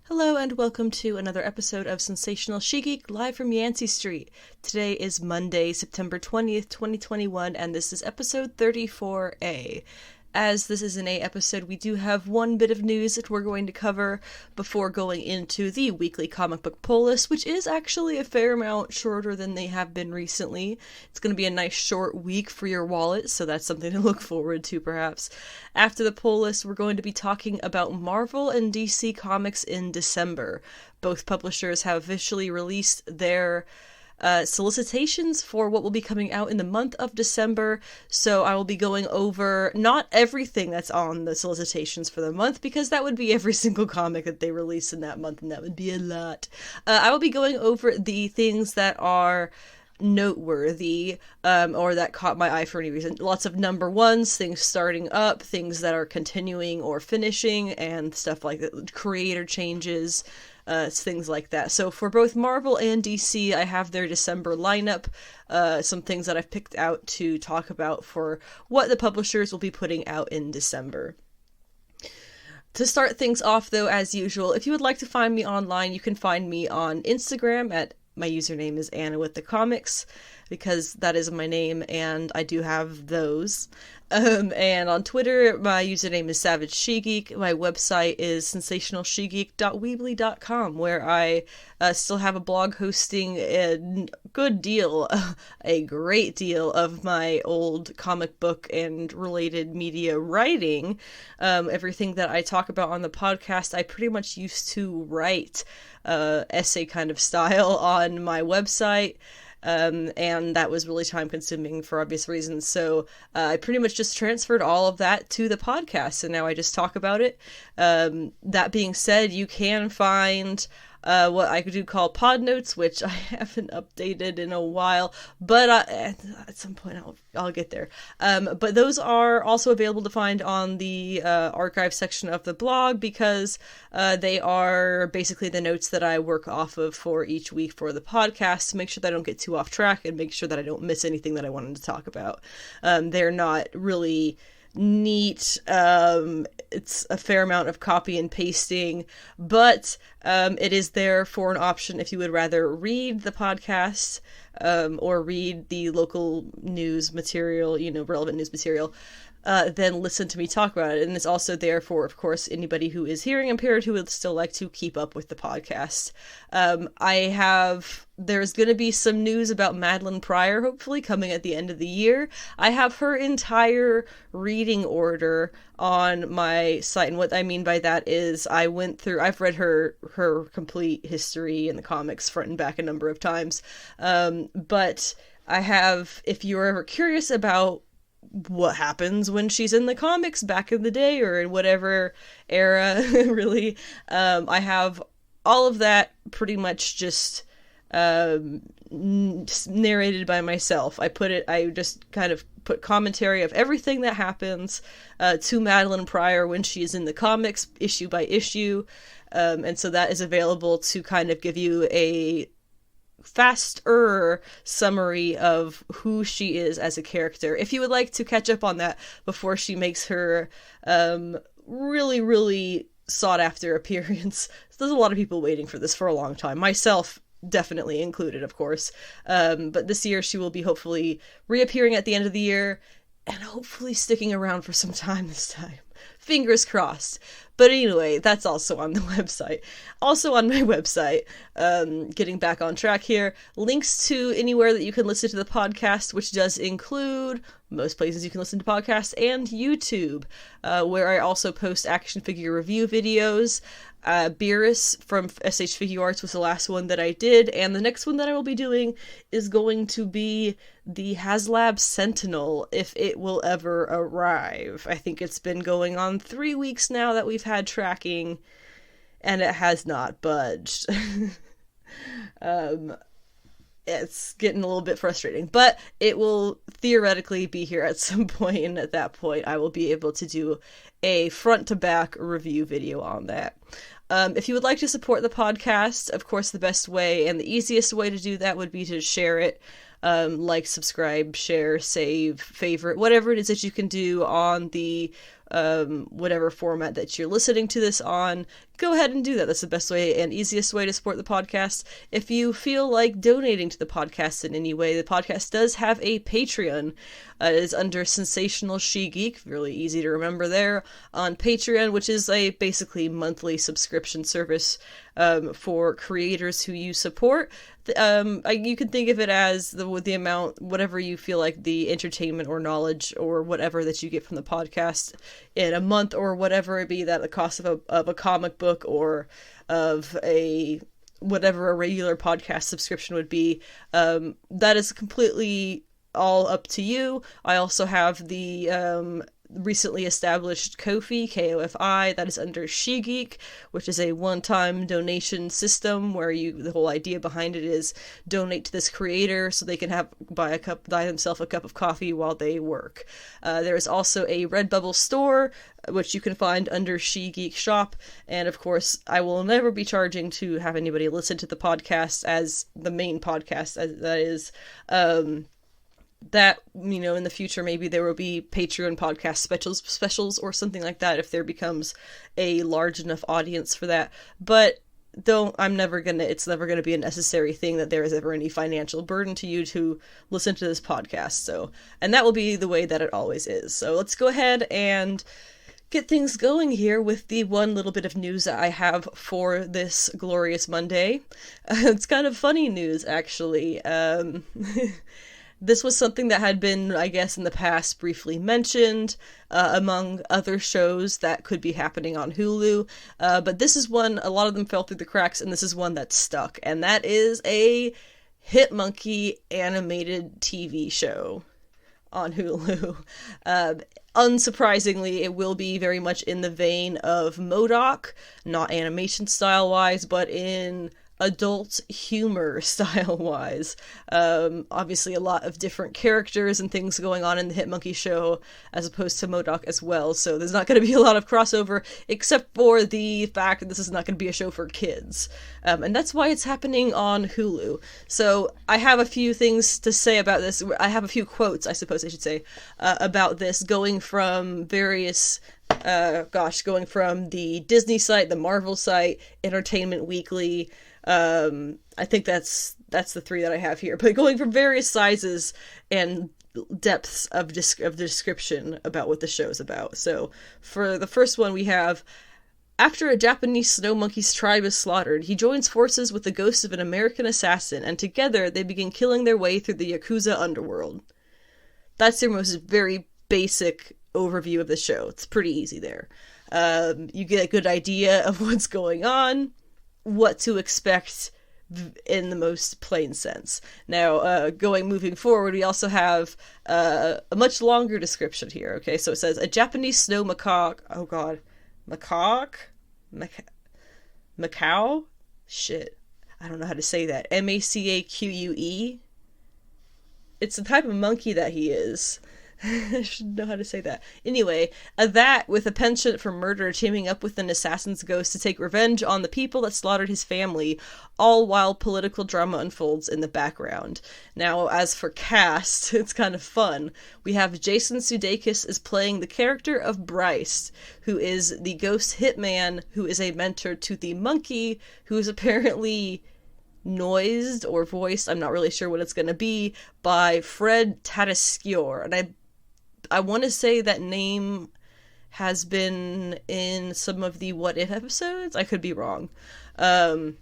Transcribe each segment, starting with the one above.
Hello and welcome to another episode of Sensational She-Geek live from Yancey Street. Today is Monday, September 20th, 2021, and this is episode 34A. As this is an A episode, we do have one bit of news that we're going to cover before going into the weekly comic book pull list, which is actually a fair amount shorter than they have been recently. It's going to be a nice short week for your wallet, so that's something to look forward to perhaps. After the pull list, we're going to be talking about Marvel and DC Comics in December. Both publishers have officially released their solicitations for what will be coming out in the month of December, so I will be going over not everything that's on the solicitations for the month, because that would be every single comic that they release in that month, and that would be a lot. I will be going over the things that are noteworthy, or that caught my eye for any reason. Lots of number ones, things starting up, things that are continuing or finishing, and stuff like that, creator changes, things like that. So for both Marvel and DC, I have their December lineup, some things that I've picked out to talk about for what the publishers will be putting out in December. To start things off, though, as usual, if you would like to find me online, you can find me on Instagram at my username is Anna with the Comics, because that is my name, and I do have those. And on Twitter, my username is Savage She-Geek. My website is sensationalshegeek.weebly.com, where I still have a blog hosting a great deal of my old comic book and related media writing. Everything that I talk about on the podcast, I pretty much used to write essay kind of style on my website. And that was really time consuming for obvious reasons. So I pretty much just transferred all of that to the podcast, and now I just talk about it. That being said, you can find what I could call pod notes, which I haven't updated in a while, but at some point I'll get there. But those are also available to find on the archive section of the blog, because they are basically the notes that I work off of for each week for the podcast, to make sure that I don't get too off track and make sure that I don't miss anything that I wanted to talk about. They're not really neat. It's a fair amount of copy and pasting, but it is there for an option if you would rather read the podcast or read the local news material, relevant news material, then listen to me talk about it. And it's also there for, of course, anybody who is hearing impaired who would still like to keep up with the podcast. There's going to be some news about Madeline Pryor, hopefully, coming at the end of the year. I have her entire reading order on my site, and what I mean by that is I've read her complete history in the comics front and back a number of times, but if you're ever curious about what happens when she's in the comics back in the day, or in whatever era, really, I have all of that pretty much just narrated by myself. I just kind of put commentary of everything that happens to Madeline Pryor when she is in the comics, issue by issue, and so that is available to kind of give you a faster summary of who she is as a character, if you would like to catch up on that before she makes her really, really sought after appearance. There's a lot of people waiting for this for a long time, myself definitely included, of course, but this year she will be hopefully reappearing at the end of the year, and hopefully sticking around for some time this time. Fingers crossed. But anyway, that's also on the website. Also on my website, getting back on track here, links to anywhere that you can listen to the podcast, which does include most places you can listen to podcasts, and YouTube, where I also post action figure review videos. Beerus from SH Figure Arts was the last one that I did, and the next one that I will be doing is going to be the HasLab Sentinel, if it will ever arrive. I think it's been going on 3 weeks now that we've had tracking, and it has not budged. It's getting a little bit frustrating, but it will theoretically be here at some point, and at that point I will be able to do a front-to-back review video on that. If you would like to support the podcast, of course, the best way and the easiest way to do that would be to share it. Like, subscribe, share, save, favorite, whatever it is that you can do on the whatever format that you're listening to this on, go ahead and do that. That's the best way and easiest way to support the podcast. If you feel like donating to the podcast in any way, the podcast does have a Patreon. It is under Sensational She-Geek, really easy to remember there, on Patreon, which is a basically monthly subscription service for creators who you support. You can think of it as the amount, whatever you feel like the entertainment or knowledge or whatever that you get from the podcast in a month, or whatever it be, that the cost of a comic book or of whatever a regular podcast subscription would be. That is completely all up to you. I also have the recently established Ko-fi, K-O-F-I, that is under She-Geek, which is a one-time donation system where the whole idea behind it is donate to this creator so they can buy themselves a cup of coffee while they work. There is also a Redbubble store, which you can find under She-Geek Shop, and of course, I will never be charging to have anybody listen to the podcast as the main podcast, as that is, that, in the future, maybe there will be Patreon podcast specials or something like that if there becomes a large enough audience for that. But it's never gonna be a necessary thing that there is ever any financial burden to you to listen to this podcast. So, and that will be the way that it always is. So let's go ahead and get things going here with the one little bit of news that I have for this glorious Monday. It's kind of funny news, actually. This was something that had been, I guess, in the past briefly mentioned among other shows that could be happening on Hulu. But this is one, a lot of them fell through the cracks, and this is one that stuck. And that is a Hitmonkey animated TV show on Hulu. Unsurprisingly, it will be very much in the vein of MODOK, not animation style-wise, but in adult humor style-wise. Obviously a lot of different characters and things going on in the Hitmonkey show as opposed to MODOK as well, so there's not going to be a lot of crossover, except for the fact that this is not going to be a show for kids. And that's why it's happening on Hulu. So I have a few things to say about this. I have a few quotes, I suppose I should say, about this, going from various going from the Disney site, the Marvel site, Entertainment Weekly. I think that's the three that I have here, but going from various sizes and depths of the description about what the show's about. So for the first one, we have: after a Japanese snow monkey's tribe is slaughtered, he joins forces with the ghost of an American assassin, and together they begin killing their way through the Yakuza underworld. That's your most very basic overview of the show. It's pretty easy there. You get a good idea of what's going on, what to expect in the most plain sense. Now, moving forward, we also have a much longer description here. Okay, so it says, a Japanese snow macaque. Oh god. Macaque? Macau? Shit. I don't know how to say that. M-A-C-A-Q-U-E? It's the type of monkey that he is. I should know how to say that. Anyway, that with a penchant for murder teaming up with an assassin's ghost to take revenge on the people that slaughtered his family, all while political drama unfolds in the background. Now, as for cast, it's kind of fun. We have Jason Sudeikis is playing the character of Bryce, who is the ghost hitman who is a mentor to the monkey, who is apparently noised or voiced, I'm not really sure what it's going to be, by Fred Tatasciore. And I want to say that name has been in some of the What If episodes. I could be wrong. And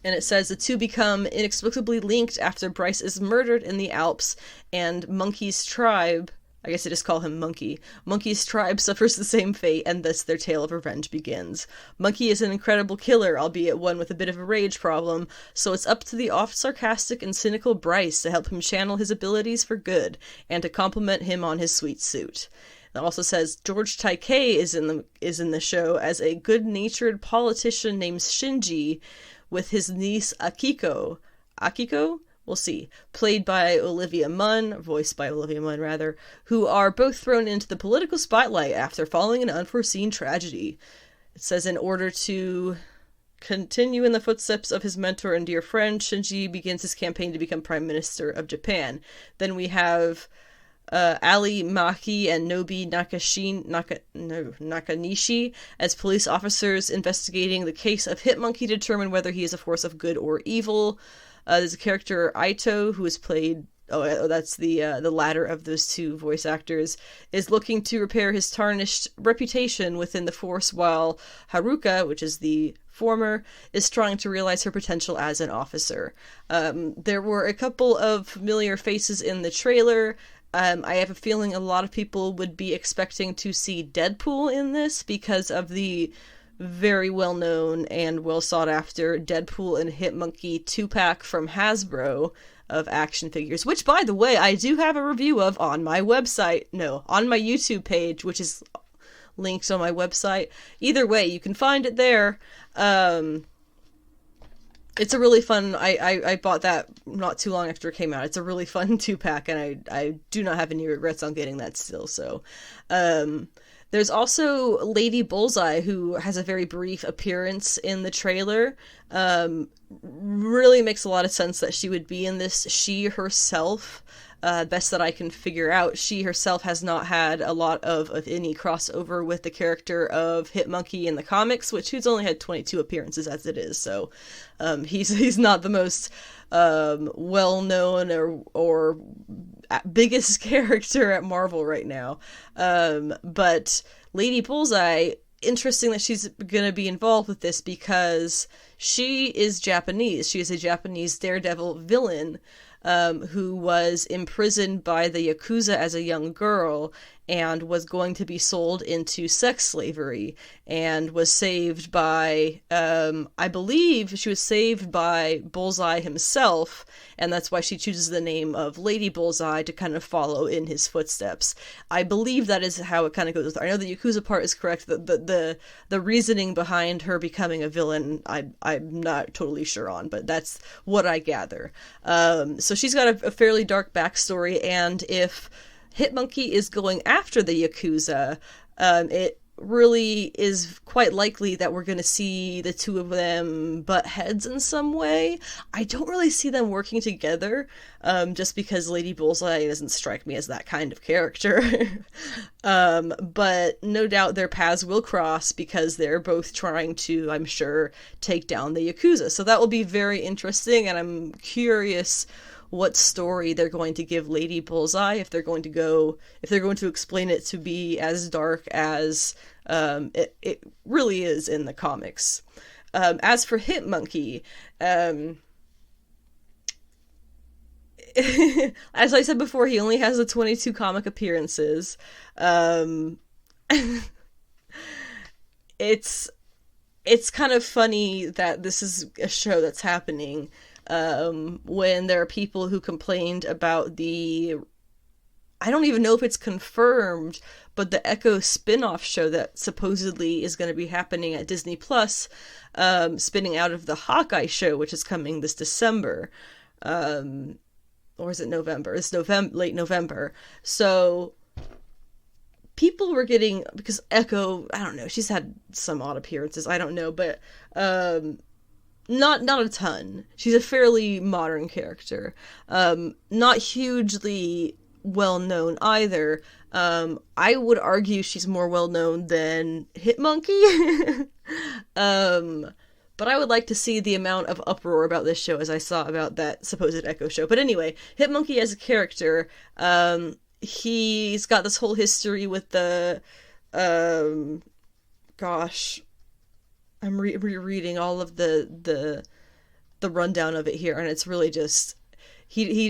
it says the two become inexplicably linked after Bryce is murdered in the Alps, and Monkey's tribe, I guess I just call him Monkey. Monkey's tribe suffers the same fate, and thus their tale of revenge begins. Monkey is an incredible killer, albeit one with a bit of a rage problem, so it's up to the oft-sarcastic and cynical Bryce to help him channel his abilities for good, and to compliment him on his sweet suit. It also says George Takei is in the show as a good-natured politician named Shinji, with his niece Akiko. Akiko? We'll see. Played by voiced by Olivia Munn, rather, who are both thrown into the political spotlight after following an unforeseen tragedy. It says in order to continue in the footsteps of his mentor and dear friend, Shinji begins his campaign to become Prime Minister of Japan. Then we have Ali Maki and Nakanishi as police officers investigating the case of Hitmonkey to determine whether he is a force of good or evil. There's a character, Aito, who is played... that's the latter of those two voice actors, is looking to repair his tarnished reputation within the force, while Haruka, which is the former, is trying to realize her potential as an officer. There were a couple of familiar faces in the trailer. I have a feeling a lot of people would be expecting to see Deadpool in this because of the very well-known and well-sought-after Deadpool and Hitmonkey 2-pack from Hasbro of action figures, which, by the way, I do have a review of on my website. No, on my YouTube page, which is linked on my website. Either way, you can find it there. It's a really fun... I bought that not too long after it came out. It's a really fun 2-pack, and I do not have any regrets on getting that still, so... There's also Lady Bullseye, who has a very brief appearance in the trailer. Really makes a lot of sense that she would be in this. She herself, best that I can figure out, she herself has not had a lot of any crossover with the character of Hitmonkey in the comics, which he's only had 22 appearances as it is, so he's not the most well-known or biggest character at Marvel right now. But Lady Bullseye, interesting that she's gonna be involved with this because she is Japanese. She is a Japanese daredevil villain who was imprisoned by the Yakuza as a young girl and was going to be sold into sex slavery, and was saved by, I believe she was saved by Bullseye himself, and that's why she chooses the name of Lady Bullseye to kind of follow in his footsteps. I believe that is how it kind of goes. I know the Yakuza part is correct. The reasoning behind her becoming a villain, I'm not totally sure on, but that's what I gather. So she's got a fairly dark backstory, and if Hitmonkey is going after the Yakuza, it really is quite likely that we're going to see the two of them butt heads in some way. I don't really see them working together, just because Lady Bullseye doesn't strike me as that kind of character. But no doubt their paths will cross because they're both trying to, I'm sure, take down the Yakuza. So that will be very interesting, and I'm curious what story they're going to give Lady Bullseye, if they're going to explain it to be as dark as it really is in the comics. As for Hitmonkey, as I said before, he only has the 22 comic appearances. It's kind of funny that this is a show that's happening when there are people who complained about I don't even know if it's confirmed, but the Echo spin-off show that supposedly is going to be happening at Disney Plus, spinning out of the Hawkeye show, which is coming this December. Or is it November? It's late November. So people were getting, because Echo, I don't know, she's had some odd appearances, I don't know, but not a ton. She's a fairly modern character. Not hugely well-known either. I would argue she's more well-known than Hitmonkey. But I would like to see the amount of uproar about this show as I saw about that supposed Echo show. But anyway, Hitmonkey as a character, he's got this whole history with the, gosh, I'm rereading all of the rundown of it here, and it's really just he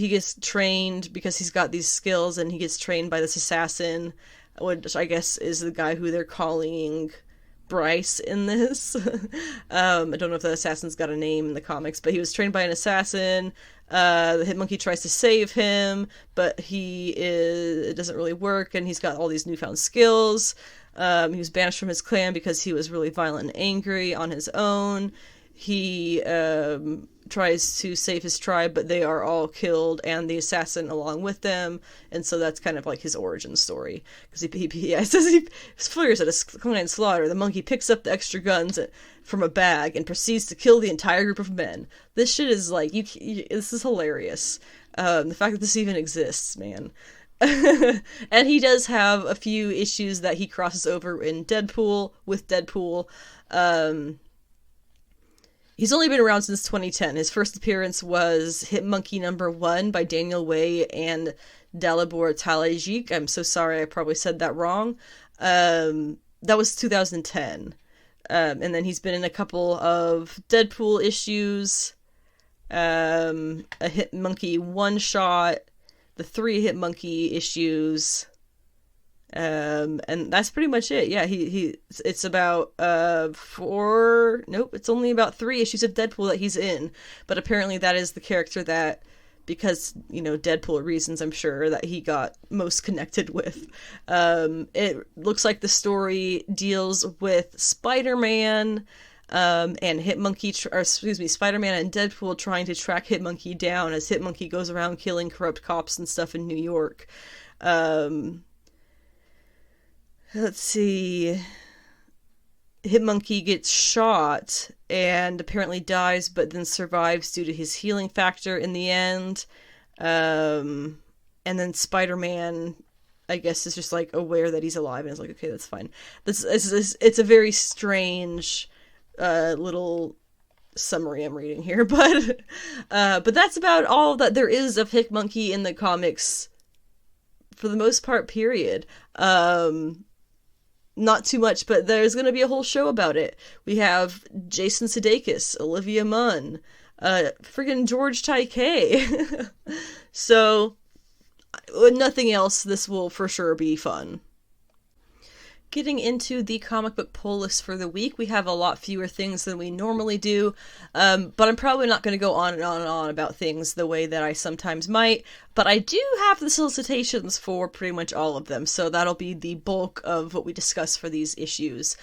gets trained because he's got these skills, and he gets trained by this assassin, which I guess is the guy who they're calling Bryce in this. I don't know if the assassin's got a name in the comics, but he was trained by an assassin. The Hitmonkey tries to save him, but it doesn't really work, and he's got all these newfound skills. He was banished from his clan because he was really violent and angry on his own. He tries to save his tribe, but they are all killed, and the assassin along with them, and so that's kind of like his origin story. Because it says he flares at a clan slaughter. The monkey picks up the extra guns from a bag and proceeds to kill the entire group of men. This shit is like, this is hilarious. The fact that this even exists, man. And he does have a few issues that he crosses over in Deadpool, with Deadpool. He's only been around since 2010. His first appearance was Hit Monkey #1 by Daniel Way and Dalibor Talajik. I'm so sorry, I probably said that wrong. That was 2010. And then he's been in a couple of Deadpool issues, a Hit Monkey one-shot, the 3 Hit Monkey issues, and that's pretty much it. Yeah, it's about it's only about 3 issues of Deadpool that he's in, but apparently that is the character that, because, Deadpool reasons, I'm sure, that he got most connected with. It looks like the story deals with Spider-Man, and Spider-Man and Deadpool trying to track Hitmonkey down as Hitmonkey goes around killing corrupt cops and stuff in New York. Let's see. Hitmonkey gets shot and apparently dies, but then survives due to his healing factor in the end. And then Spider-Man, I guess, is just like aware that he's alive and is like, okay, that's fine. It's a very strange little summary I'm reading here, but that's about all that there is of Hitmonkey in the comics for the most part, period. Not too much, but there's going to be a whole show about it. We have Jason Sudeikis, Olivia Munn, friggin' George Takei. So, nothing else, this will for sure be fun. Getting into the comic book pull list for the week, we have a lot fewer things than we normally do, but I'm probably not going to go on and on and on about things the way that I sometimes might, but I do have the solicitations for pretty much all of them, so that'll be the bulk of what we discuss for these issues.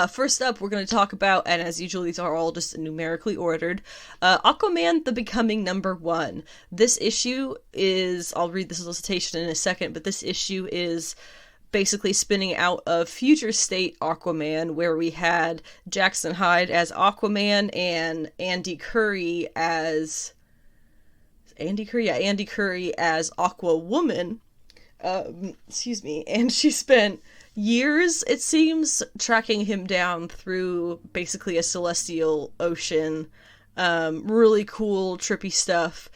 First up, we're going to talk about, and as usual, these are all just numerically ordered, Aquaman the Becoming #1. This issue is, I'll read the solicitation in a second, but this issue is basically spinning out of Future State Aquaman, where we had Jackson Hyde as Aquaman and Andy Curry as Aqua Woman. Excuse me. And she spent years, it seems, tracking him down through basically a celestial ocean. Really cool, trippy stuff.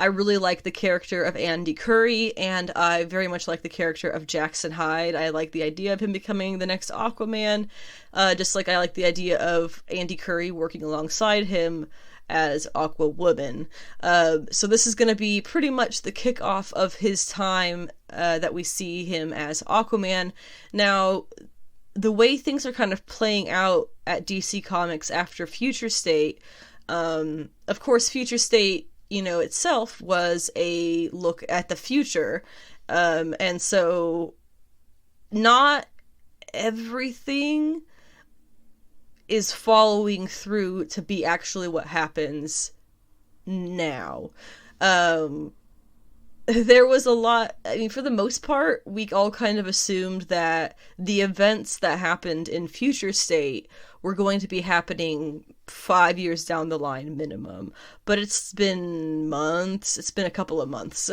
I really like the character of Andy Curry, and I very much like the character of Jackson Hyde. I like the idea of him becoming the next Aquaman, just like I like the idea of Andy Curry working alongside him as Aqua Woman. So this is going to be pretty much the kickoff of his time that we see him as Aquaman. Now, the way things are kind of playing out at DC Comics after Future State, of course, Future State, itself was a look at the future. And so not everything is following through to be actually what happens now. There was a lot, for the most part, we all kind of assumed that the events that happened in Future State were going to be happening 5 years down the line minimum. But it's been months, it's been a couple of months,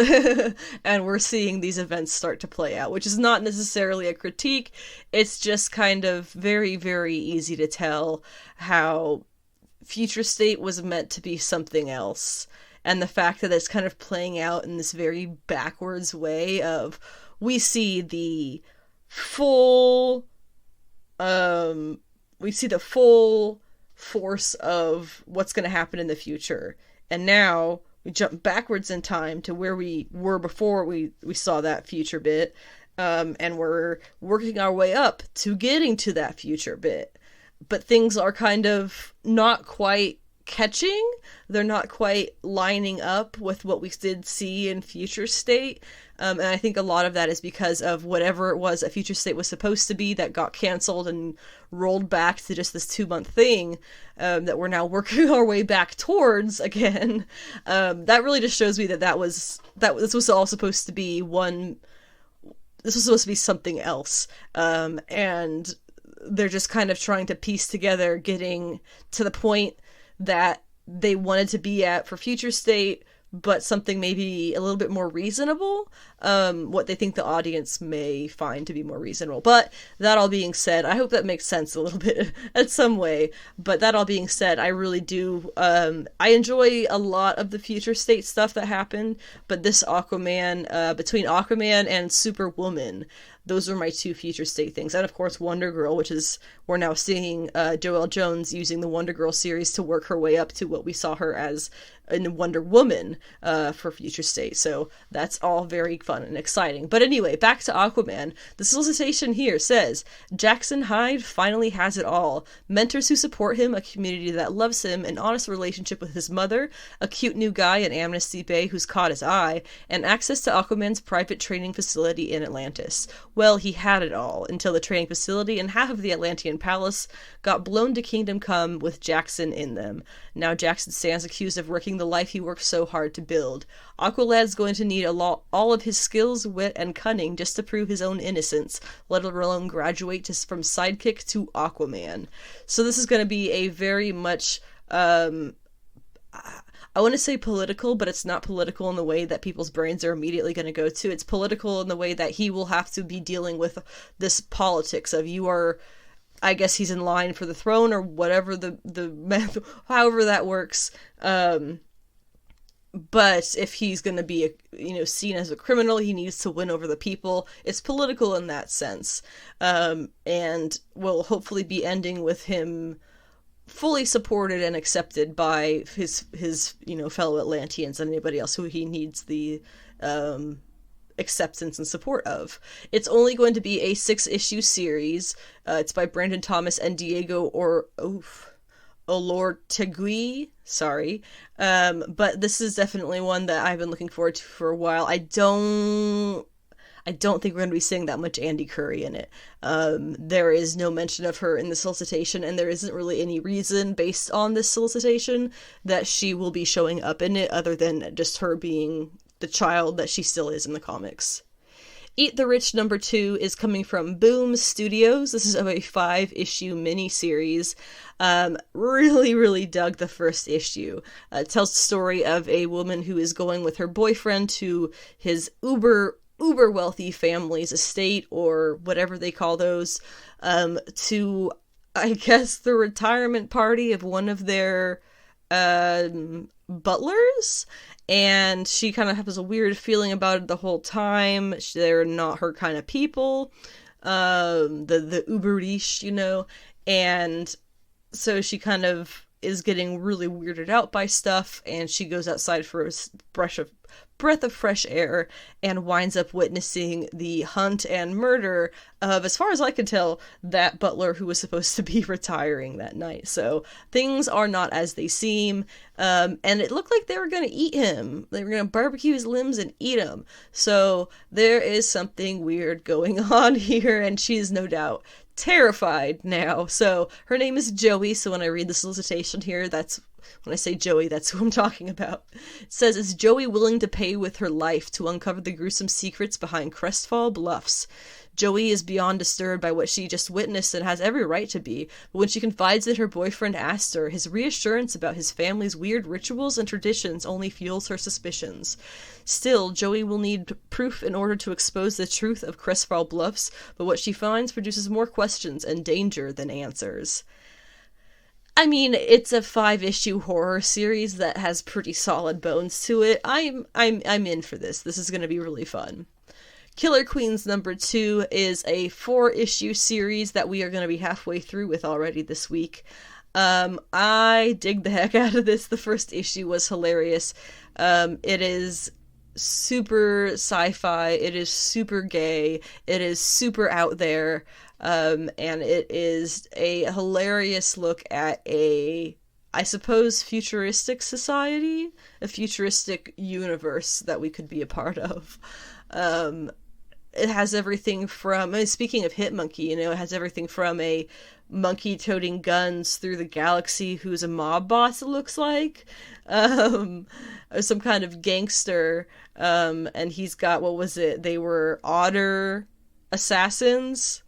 and we're seeing these events start to play out, which is not necessarily a critique, it's just kind of very, very easy to tell how Future State was meant to be something else. And the fact that it's kind of playing out in this very backwards way of, we see the full force of what's going to happen in the future. And now we jump backwards in time to where we were before we saw that future bit. And we're working our way up to getting to that future bit. But things are kind of not quite catching. They're not quite lining up with what we did see in Future State. And I think a lot of that is because of whatever it was that Future State was supposed to be that got canceled and rolled back to just this 2-month thing that we're now working our way back towards again. That really just shows me that this was all supposed to be this was supposed to be something else. And they're just kind of trying to piece together getting to the point that they wanted to be at for Future State but something maybe a little bit more reasonable, what they think the audience may find to be more reasonable. But that all being said, I hope that makes sense a little bit in some way. But that all being said, I really do, I enjoy a lot of the future state stuff that happened, but this Aquaman, between Aquaman and Superwoman, those are my two future state things. And of course, Wonder Girl, which is, we're now seeing Joelle Jones using the Wonder Girl series to work her way up to what we saw her as in Wonder Woman for future state. So that's all very fun and exciting. But anyway, back to Aquaman. The solicitation here says, Jackson Hyde finally has it all. Mentors who support him, a community that loves him, an honest relationship with his mother, a cute new guy in Amnesty Bay who's caught his eye, and access to Aquaman's private training facility in Atlantis. Well, he had it all, until the training facility and half of the Atlantean palace got blown to Kingdom Come with Jackson in them. Now Jackson stands accused of wrecking the life he worked so hard to build. Aqualad's going to need all of his skills, wit, and cunning just to prove his own innocence, let alone graduate from sidekick to Aquaman. So this is going to be a very much, I want to say political, but it's not political in the way that people's brains are immediately going to go to. It's political in the way that he will have to be dealing with this politics of, you are, I guess he's in line for the throne or whatever however that works. But if he's going to be, seen as a criminal, he needs to win over the people. It's political in that sense. And will hopefully be ending with him fully supported and accepted by his fellow Atlanteans and anybody else who he needs the acceptance and support of. It's only going to be a 6-issue series. It's by Brandon Thomas and Diego Olortegui. Sorry. But this is definitely one that I've been looking forward to for a while. I don't think we're going to be seeing that much Andy Curry in it. There is no mention of her in the solicitation, and there isn't really any reason based on this solicitation that she will be showing up in it other than just her being the child that she still is in the comics. Eat the Rich #2 is coming from Boom Studios. This is of a 5-issue miniseries. Really, really dug the first issue. It tells the story of a woman who is going with her boyfriend to his uber wealthy family's estate, or whatever they call those, to, I guess, the retirement party of one of their butlers, and she kind of has a weird feeling about it the whole time. They're not her kind of people, the uber riche, and so she kind of is getting really weirded out by stuff, and she goes outside for a breath of fresh air and winds up witnessing the hunt and murder of, as far as I can tell, that butler who was supposed to be retiring that night. So things are not as they seem, and it looked like they were going to eat him. They were going to barbecue his limbs and eat him. So there is something weird going on here, and she's no doubt terrified now. So her name is Joey, so when I read the solicitation here, when I say Joey, that's who I'm talking about. It says, is Joey willing to pay with her life to uncover the gruesome secrets behind Crestfall Bluffs? Joey is beyond disturbed by what she just witnessed and has every right to be, but when she confides in her boyfriend Astor, his reassurance about his family's weird rituals and traditions only fuels her suspicions. Still, Joey will need proof in order to expose the truth of Crestfall Bluffs, but what she finds produces more questions and danger than answers. I mean, it's a 5-issue horror series that has pretty solid bones to it. I'm in for this. This is going to be really fun. Killer Queens #2 is a 4-issue series that we are going to be halfway through with already this week. I dig the heck out of this. The first issue was hilarious. It is super sci-fi. It is super gay. It is super out there. And it is a hilarious look at I suppose, futuristic society, a futuristic universe that we could be a part of. It has everything from, speaking of Hitmonkey, it has everything from a monkey toting guns through the galaxy who's a mob boss, it looks like, some kind of gangster, and he's got, what was it, they were otter assassins,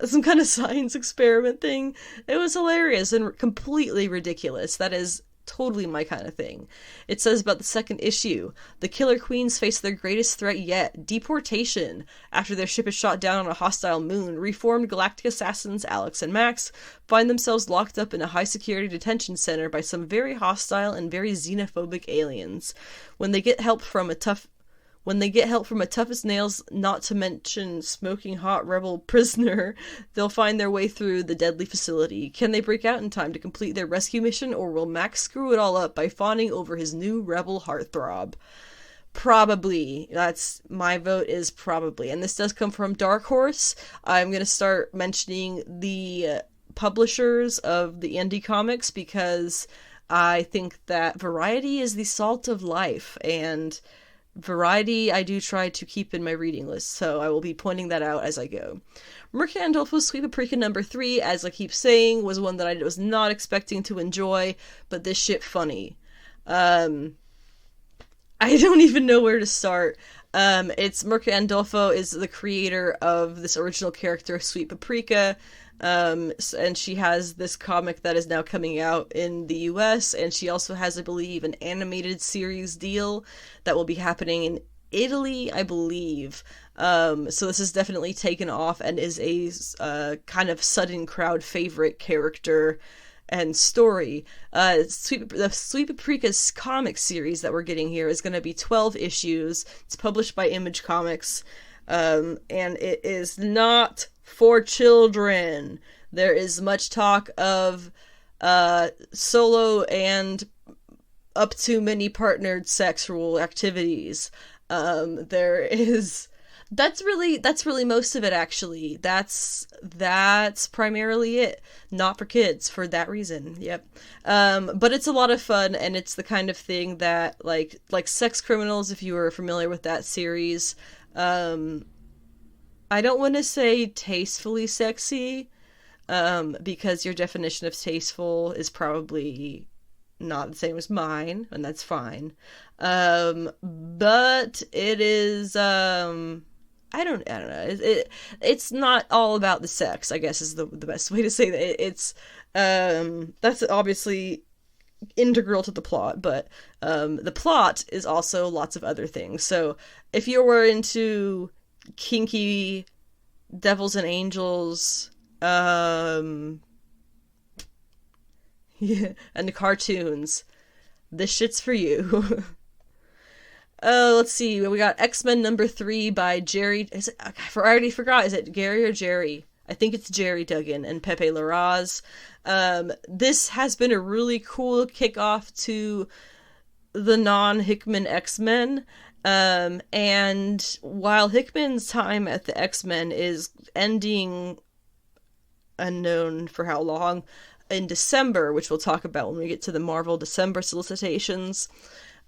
some kind of science experiment thing. It was hilarious and completely ridiculous. That is totally my kind of thing. It says about the second issue, the Killer Queens face their greatest threat yet, deportation. After their ship is shot down on a hostile moon, reformed galactic assassins Alex and Max find themselves locked up in a high-security detention center by some very hostile and very xenophobic aliens. When they get help from a toughest nails, not to mention smoking hot rebel prisoner, they'll find their way through the deadly facility. Can they break out in time to complete their rescue mission, or will Max screw it all up by fawning over his new rebel heartthrob? Probably. That's my vote, is probably. And this does come from Dark Horse. I'm going to start mentioning the publishers of the indie comics because I think that variety is the salt of life, and variety I do try to keep in my reading list, so I will be pointing that out as I go. Mirka Andolfo's Sweet Paprika number 3, as I keep saying, was one that I was not expecting to enjoy, but this shit funny. I don't even know where to start. It's Mirka Andolfo is the creator of this original character, Sweet Paprika, and she has this comic that is now coming out in the US, and she also has, I believe, an animated series deal that will be happening in Italy, I believe. So this is definitely taken off and is a kind of sudden crowd favorite character and story. The Sweet Paprika's comic series that we're getting here is going to be 12 issues. It's published by Image Comics, and it is not for children. There is much talk of solo and up to many partnered sexual activities. That's really most of it, actually. That's primarily it. Not for kids, for that reason. Yep. But it's a lot of fun, and it's the kind of thing that, like Sex Criminals, if you are familiar with that series, I don't want to say tastefully sexy, because your definition of tasteful is probably not the same as mine, and that's fine. But it is, I don't know. It's not all about the sex, I guess, is the best way to say that. It's, that's obviously integral to the plot, but the plot is also lots of other things. So if you were into kinky devils and angels, yeah, and the cartoons, this shit's for you. Let's see. We got X-Men number 3 by Jerry. I already forgot. Is it Gary or Jerry? I think it's Jerry Duggan and Pepe Larraz. This has been a really cool kickoff to the non-Hickman X-Men. And while Hickman's time at the X-Men is ending, unknown for how long, in December, which we'll talk about when we get to the Marvel December solicitations,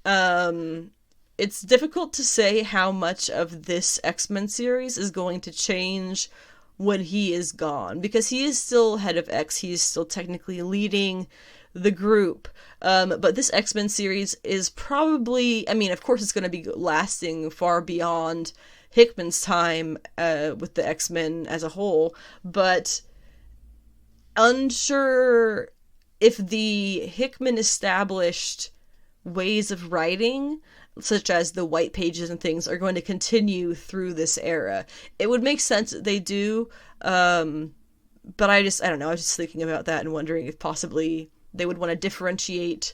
it's difficult to say how much of this X-Men series is going to change when he is gone, because he is still head of X, he is still technically leading the group, but this X-Men series is probably, I mean, of course it's going to be lasting far beyond Hickman's time with the X-Men as a whole, but unsure if the Hickman established ways of writing, such as the white pages and things, are going to continue through this era. It would make sense that they do, but I don't know, I was just thinking about that and wondering if possibly they would want to differentiate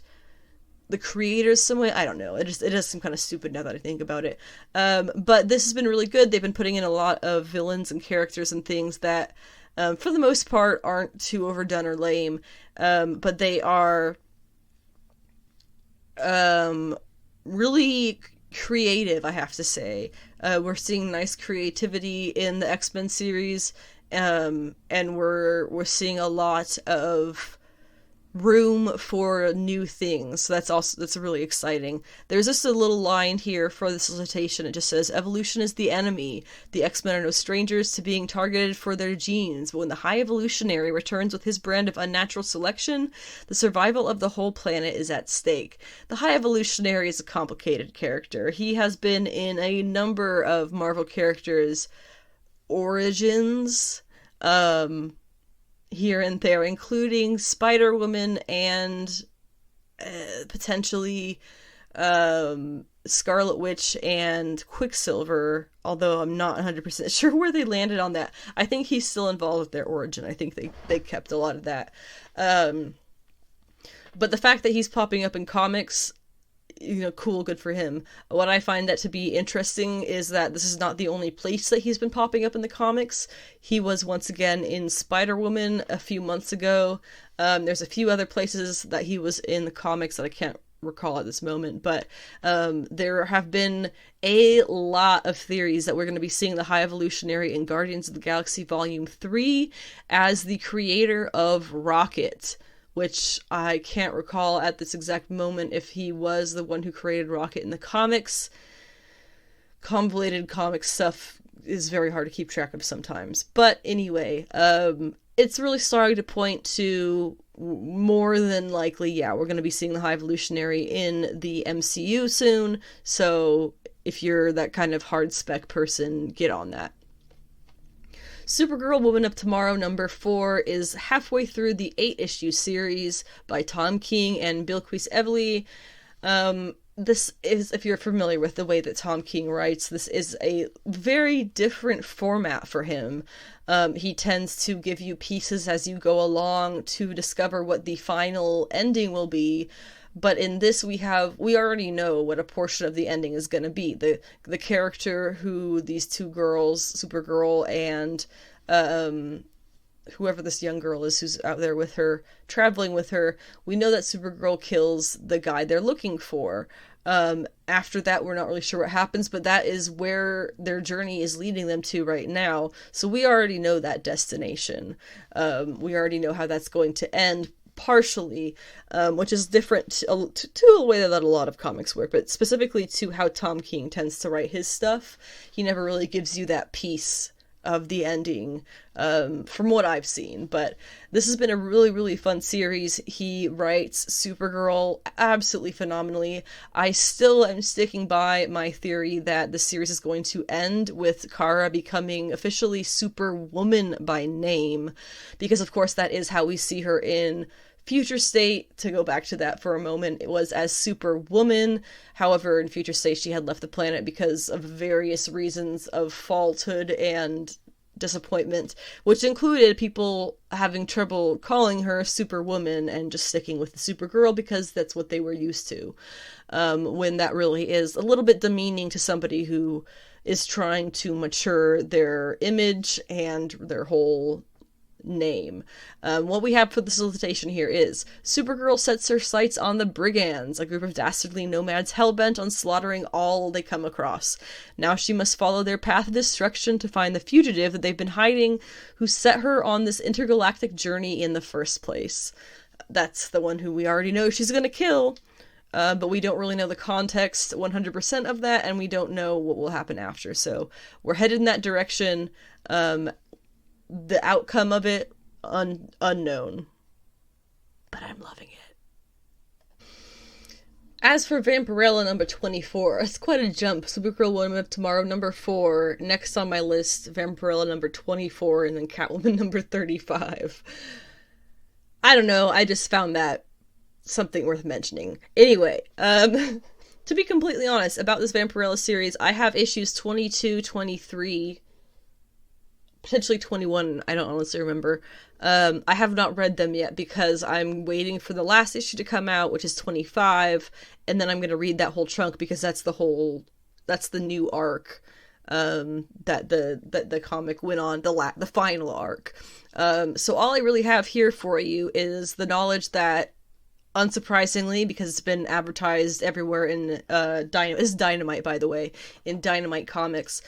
the creators some way. I don't know. It does seem kind of stupid now that I think about it. But this has been really good. They've been putting in a lot of villains and characters and things that, for the most part, aren't too overdone or lame. But they are really creative, I have to say. We're seeing nice creativity in the X-Men series, and we're seeing a lot of room for new things. So that's really exciting. There's just a little line here for the solicitation. It just says, evolution is the enemy. The X-Men are no strangers to being targeted for their genes, but when the High Evolutionary returns with his brand of unnatural selection, the survival of the whole planet is at stake. The High Evolutionary is a complicated character. He has been in a number of Marvel characters' origins, here and there, including Spider-Woman and potentially Scarlet Witch and Quicksilver, although I'm not 100% sure where they landed on that. I think he's still involved with their origin. I think they kept a lot of that. But the fact that he's popping up in comics, cool, good for him. What I find that to be interesting is that this is not the only place that he's been popping up in the comics. He was once again in Spider-Woman a few months ago. There's a few other places that he was in the comics that I can't recall at this moment, but there have been a lot of theories that we're going to be seeing the High Evolutionary in Guardians of the Galaxy Volume 3 as the creator of Rocket, which I can't recall at this exact moment if he was the one who created Rocket in the comics. Convoluted comic stuff is very hard to keep track of sometimes. But anyway, it's really starting to point to more than likely, we're going to be seeing the High Evolutionary in the MCU soon. So if you're that kind of hard spec person, get on that. Supergirl Woman of Tomorrow number 4 is halfway through the 8-issue series by Tom King and Bilquis Evely. This is, if you're familiar with the way that Tom King writes, this is a very different format for him. He tends to give you pieces as you go along to discover what the final ending will be. But in this, we already know what a portion of the ending is going to be. The character who these two girls, Supergirl and whoever this young girl is who's out there with her, traveling with her, we know that Supergirl kills the guy they're looking for. After that, we're not really sure what happens, but that is where their journey is leading them to right now. So we already know that destination. We already know how that's going to end, partially, which is different to the way that a lot of comics work, but specifically to how Tom King tends to write his stuff. He never really gives you that piece of the ending, from what I've seen. But this has been a really, really fun series. He writes Supergirl absolutely phenomenally. I still am sticking by my theory that the series is going to end with Kara becoming officially Superwoman by name, because of course that is how we see her in Future State. To go back to that for a moment, it was as Superwoman. However, in Future State, she had left the planet because of various reasons of falsehood and disappointment, which included people having trouble calling her Superwoman and just sticking with the Supergirl because that's what they were used to. When that really is a little bit demeaning to somebody who is trying to mature their image and their whole name. What we have for the solicitation here is Supergirl sets her sights on the Brigands, a group of dastardly nomads hell-bent on slaughtering all they come across. Now she must follow their path of destruction to find the fugitive that they've been hiding, who set her on this intergalactic journey in the first place. That's the one who we already know she's gonna kill, but we don't really know the context 100% of that, and we don't know what will happen after, so we're headed in that direction. The outcome of it, unknown. But I'm loving it. As for Vampirella number 24, it's quite a jump. Supergirl Woman of Tomorrow number 4. Next on my list, Vampirella number 24, and then Catwoman number 35. I don't know, I just found that something worth mentioning. Anyway, to be completely honest about this Vampirella series, I have issues 22, 23, potentially 21, I don't honestly remember. I have not read them yet because I'm waiting for the last issue to come out, which is 25, and then I'm going to read that whole chunk because that's the new arc that the comic went on, the final arc. So all I really have here for you is the knowledge that, unsurprisingly, because it's been advertised everywhere in this is Dynamite, by the way, in Dynamite Comics,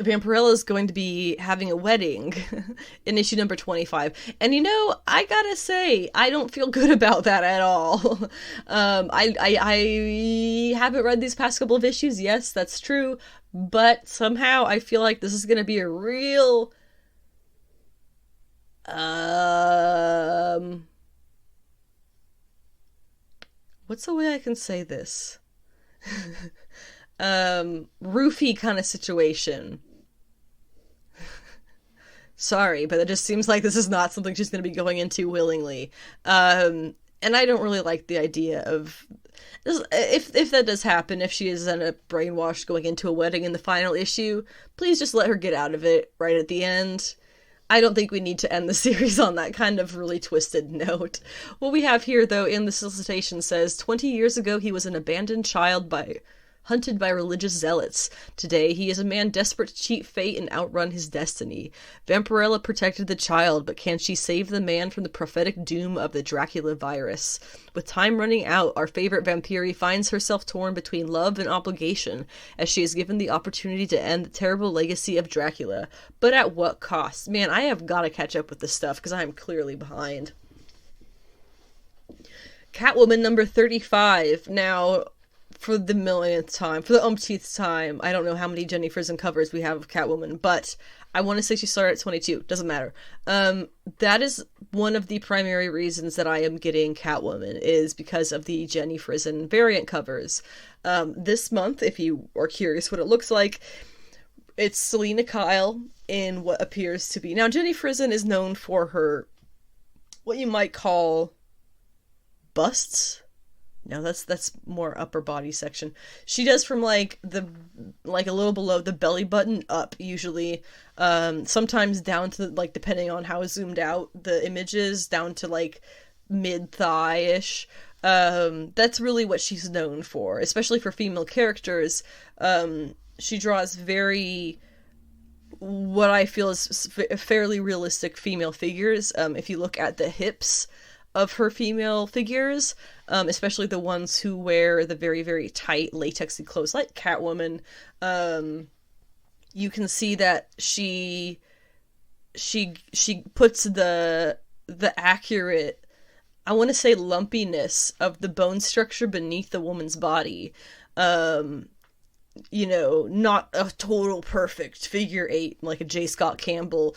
Vampirella is going to be having a wedding in issue number 25. And I gotta say, I don't feel good about that at all. I haven't read these past couple of issues, yes, that's true, but somehow I feel like this is gonna be a real what's the way I can say this? Roofy kind of situation. Sorry, but it just seems like this is not something she's going to be going into willingly. And I don't really like the idea of, if that does happen, if she is then a brainwashed going into a wedding in the final issue, please just let her get out of it right at the end. I don't think we need to end the series on that kind of really twisted note. What we have here, though, in the solicitation says, 20 years ago he was an abandoned child hunted by religious zealots. Today, he is a man desperate to cheat fate and outrun his destiny. Vampirella protected the child, but can she save the man from the prophetic doom of the Dracula virus? With time running out, our favorite vampire finds herself torn between love and obligation, as she is given the opportunity to end the terrible legacy of Dracula. But at what cost? Man, I have got to catch up with this stuff, because I am clearly behind. Catwoman number 35. Now, for the millionth time, for the umpteenth time, I don't know how many Jenny Frison covers we have of Catwoman, but I want to say she started at 22. Doesn't matter. That is one of the primary reasons that I am getting Catwoman, is because of the Jenny Frison variant covers. This month, if you are curious what it looks like, it's Selina Kyle in what appears to be... Now, Jenny Frison is known for her, what you might call, busts. No, that's more upper body section. She does from a little below the belly button up, usually. Sometimes down to, depending on how zoomed out the image is, down to mid thigh-ish. That's really what she's known for, especially for female characters. She draws very, what I feel is fairly realistic female figures. If you look at the hips of her female figures, especially the ones who wear the very, very tight latexy clothes like Catwoman, you can see that she puts the accurate, I want to say, lumpiness of the bone structure beneath the woman's body. Not a total perfect figure eight like a J. Scott Campbell,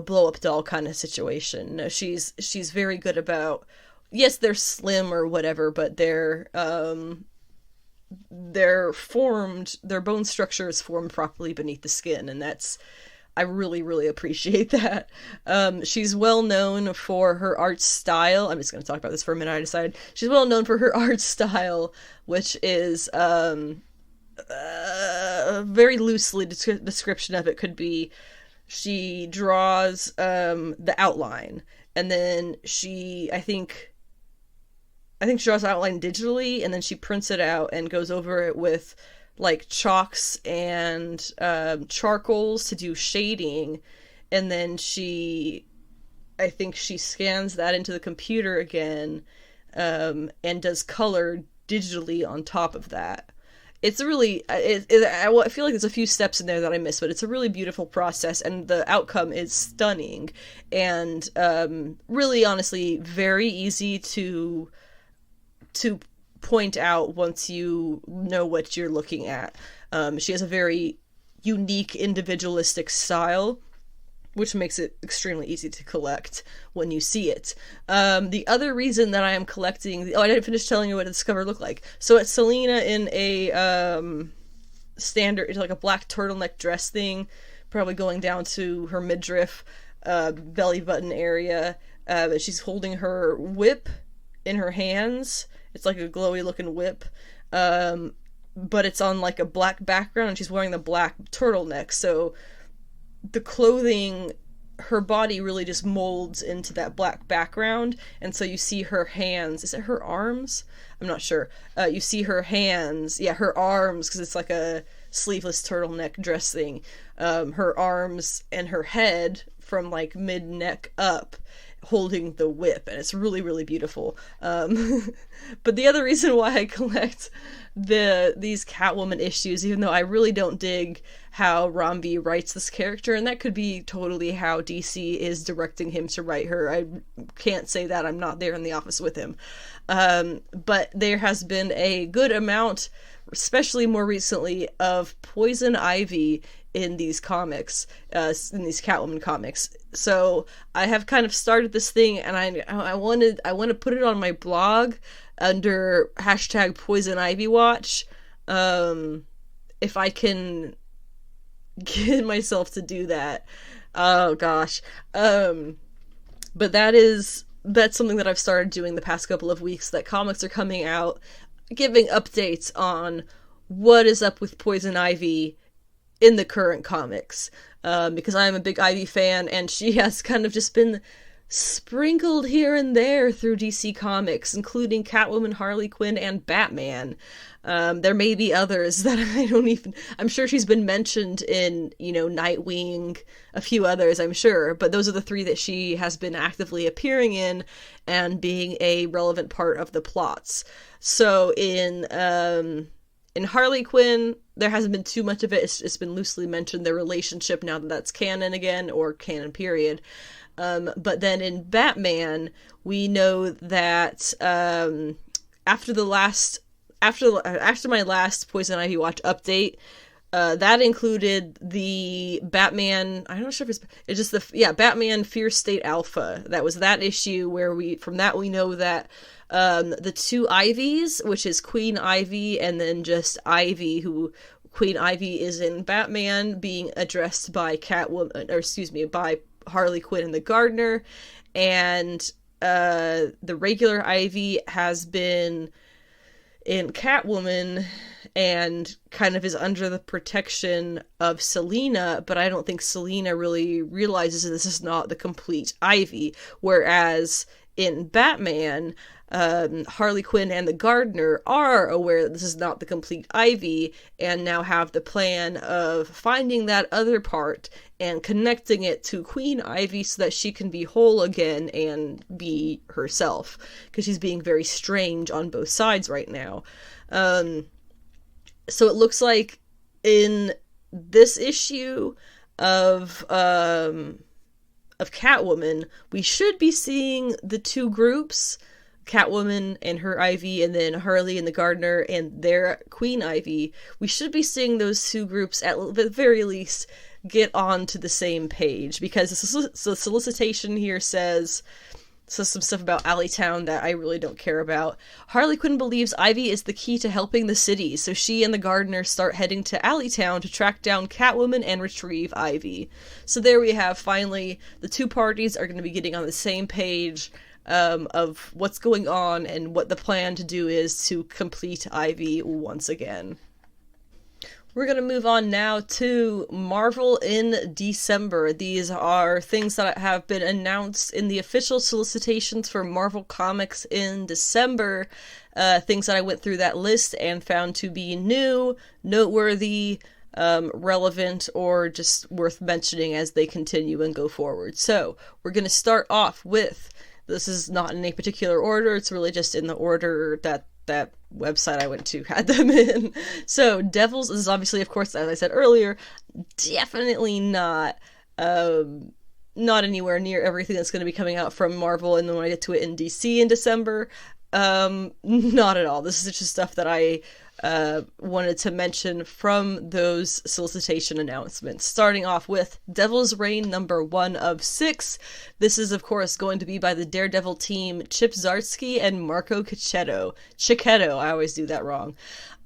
blow up doll kind of situation. No, she's very good about, yes, they're slim or whatever, but they're formed, their bone structure is formed properly beneath the skin, and I really, really appreciate that. She's well known for her art style. I'm just going to talk about this for a minute, I decided. She's well known for her art style, which is, very loosely description of it could be, she draws the outline, and then I think she draws the outline digitally, and then she prints it out and goes over it with chalks and charcoals to do shading, and then I think she scans that into the computer again, and does color digitally on top of that. It's really, I feel like there's a few steps in there that I missed, but it's a really beautiful process, and the outcome is stunning, and really, honestly, very easy to point out once you know what you're looking at. She has a very unique, individualistic style, which makes it extremely easy to collect when you see it. The other reason that I am collecting... I didn't finish telling you what this cover looked like. So it's Selina in a standard... It's like a black turtleneck dress thing, probably going down to her midriff, belly button area. She's holding her whip in her hands. It's like a glowy looking whip. But it's on a black background, and she's wearing the black turtleneck, so the clothing, her body really just molds into that black background, and so you see her hands. Is it her arms? I'm not sure. You see her hands, her arms, because it's like a sleeveless turtleneck dress thing. Her arms and her head from mid-neck up, holding the whip, and it's really, really beautiful. But the other reason why I collect these Catwoman issues, even though I really don't dig how Romby writes this character, and that could be totally how DC is directing him to write her. I can't say that, I'm not there in the office with him. But there has been a good amount, especially more recently, of Poison Ivy in these comics, in these Catwoman comics. So I have kind of started this thing, and I want to put it on my blog under hashtag Poison Ivy Watch. If I can get myself to do that, Oh gosh. But that's something that I've started doing the past couple of weeks, that comics are coming out giving updates on what is up with Poison Ivy in the current comics. Because I'm a big Ivy fan, and she has kind of just been sprinkled here and there through DC Comics, including Catwoman, Harley Quinn, and Batman. There may be others that I'm sure she's been mentioned in, Nightwing, a few others, I'm sure, but those are the three that she has been actively appearing in and being a relevant part of the plots. So in Harley Quinn, there hasn't been too much of it. It's been loosely mentioned, their relationship, now that that's canon again, or canon period. But then in Batman, we know that after my last Poison Ivy watch update, that included the Batman, I'm not sure if it's just Batman Fierce State Alpha. That was that issue where we know that the two Ivies, which is Queen Ivy and then just Ivy, who Queen Ivy is in Batman, being addressed by by Harley Quinn and the Gardener, and the regular Ivy has been in Catwoman and kind of is under the protection of Selina, but I don't think Selina really realizes this is not the complete Ivy, whereas in Batman, Harley Quinn and the Gardener are aware that this is not the complete Ivy, and now have the plan of finding that other part and connecting it to Queen Ivy so that she can be whole again and be herself, because she's being very strange on both sides right now. So it looks like in this issue of Catwoman, we should be seeing the two groups, Catwoman and her Ivy, and then Harley and the Gardener and their Queen Ivy. We should be seeing those two groups at the very least get onto the same page, because the solicitation here says some stuff about Alleytown that I really don't care about. Harley Quinn believes Ivy is the key to helping the city, so she and the Gardener start heading to Alleytown to track down Catwoman and retrieve Ivy. So there we have, finally, the two parties are going to be getting on the same page of what's going on and what the plan to do is to complete Ivy once again. We're going to move on now to Marvel in December. These are things that have been announced in the official solicitations for Marvel Comics in December. Things that I went through that list and found to be new, noteworthy, relevant, or just worth mentioning as they continue and go forward. So we're going to start off with, this is not in a particular order, it's really just in the order that website I went to had them in. So Devils is obviously, of course, as I said earlier, definitely not anywhere near everything that's going to be coming out from Marvel, and then when I get to it in DC in December, not at all. This is just stuff that I wanted to mention from those solicitation announcements. Starting off with Devil's Reign number 1 of 6. This is, of course, going to be by the Daredevil team Chip Zdarsky and Marco Checchetto. I always do that wrong.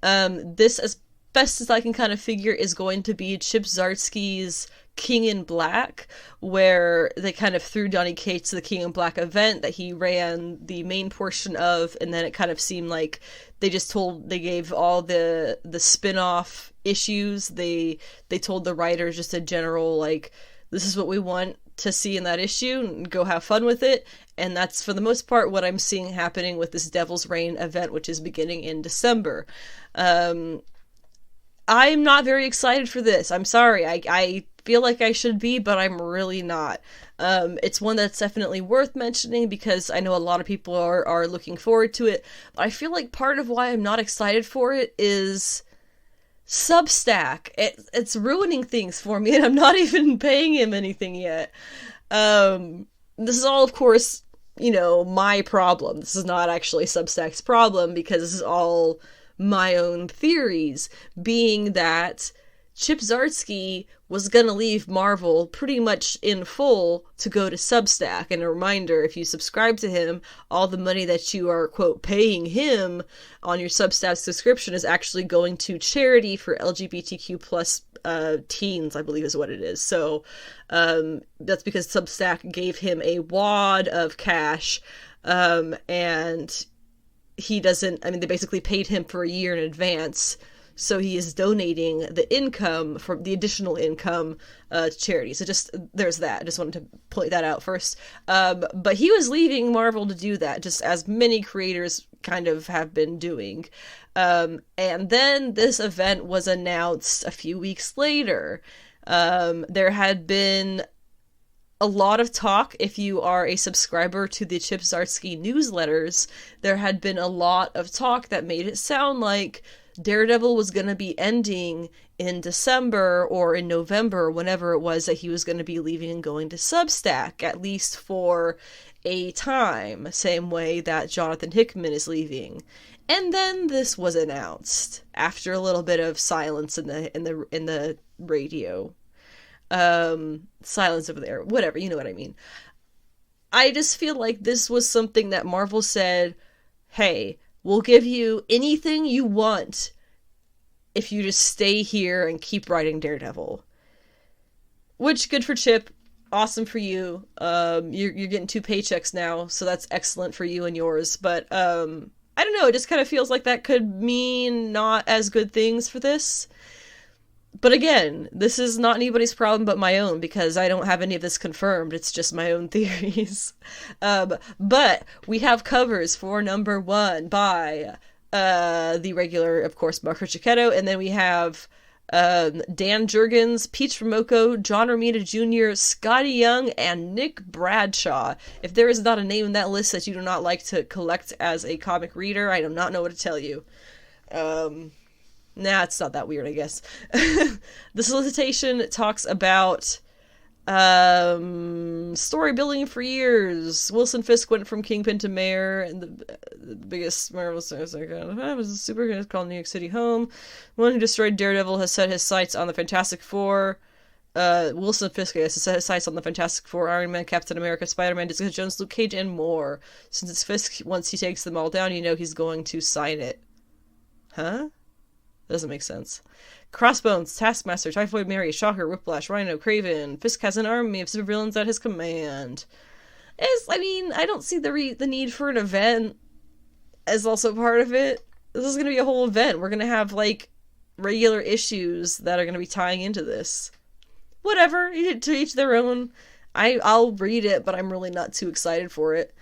This, as best as I can kind of figure, is going to be Chip Zdarsky's King in Black, where they kind of threw Donny Cates to the King in Black event that he ran the main portion of, and then it kind of seemed like they gave all the spin-off issues, they told the writers just a general, like, this is what we want to see in that issue, and go have fun with it, and that's for the most part what I'm seeing happening with this Devil's Reign event, which is beginning in December. I'm not very excited for this. I'm sorry. I feel like I should be, but I'm really not. It's one that's definitely worth mentioning because I know a lot of people are looking forward to it. But I feel like part of why I'm not excited for it is Substack. It's ruining things for me, and I'm not even paying him anything yet. This is all, of course, my problem. This is not actually Substack's problem, because this is all my own theories, being that Chip Zdarsky was gonna leave Marvel pretty much in full to go to Substack. And a reminder, if you subscribe to him, all the money that you are, quote, paying him on your Substack subscription is actually going to charity for LGBTQ plus teens, I believe is what it is. So that's because Substack gave him a wad of cash, and he doesn't, I mean, they basically paid him for a year in advance, so he is donating the income, for the additional income, to charity. So just, there's that. I just wanted to point that out first. But he was leaving Marvel to do that, just as many creators kind of have been doing. And then this event was announced a few weeks later. There had been a lot of talk, if you are a subscriber to the Chip Zdarsky newsletters, there had been a lot of talk that made it sound like Daredevil was going to be ending in December or in November, whenever it was that he was going to be leaving and going to Substack, at least for a time, same way that Jonathan Hickman is leaving. And then this was announced after a little bit of silence in the radio. Silence over there, whatever, you know what I mean. I just feel like this was something that Marvel said, hey, we'll give you anything you want if you just stay here and keep writing Daredevil. Which, good for Chip, awesome for you. You're getting 2 paychecks now, so that's excellent for you and yours. But I don't know, it just kind of feels like that could mean not as good things for this. But again, this is not anybody's problem but my own, because I don't have any of this confirmed. It's just my own theories. But we have covers for number 1 by the regular, of course, Marco Cicchetto, and then we have Dan Jurgens, Peach Momoko, John Romita Jr., Scotty Young, and Nick Bradshaw. If there is not a name in that list that you do not like to collect as a comic reader, I do not know what to tell you. Nah, it's not that weird, I guess. The solicitation talks about story building for years. Wilson Fisk went from Kingpin to mayor, and the biggest Marvel star was like, I was a superhero called New York City home. One who destroyed Daredevil has set his sights on the Fantastic Four. Wilson Fisk has set his sights on the Fantastic Four, Iron Man, Captain America, Spider-Man, Jessica Jones, Luke Cage, and more. Since it's Fisk, once he takes them all down, you know he's going to sign it. Huh? Doesn't make sense. Crossbones, Taskmaster, Typhoid Mary, Shocker, Whiplash, Rhino, Kraven. Fisk has an army of supervillains at his command. I don't see the need for an event as also part of it. This is going to be a whole event. We're going to have, like, regular issues that are going to be tying into this. Whatever, to each their own. I'll read it, but I'm really not too excited for it.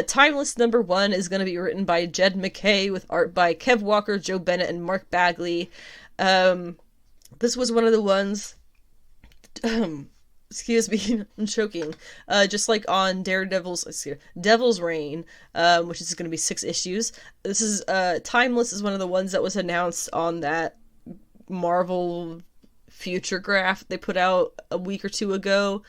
Timeless number 1 is going to be written by Jed McKay with art by Kev Walker, Joe Bennett, and Mark Bagley. This was one of the ones... excuse me, I'm choking. Just like on Devil's Reign, which is going to be 6 issues. This is, Timeless is one of the ones that was announced on that Marvel Future graph they put out a week or 2 ago.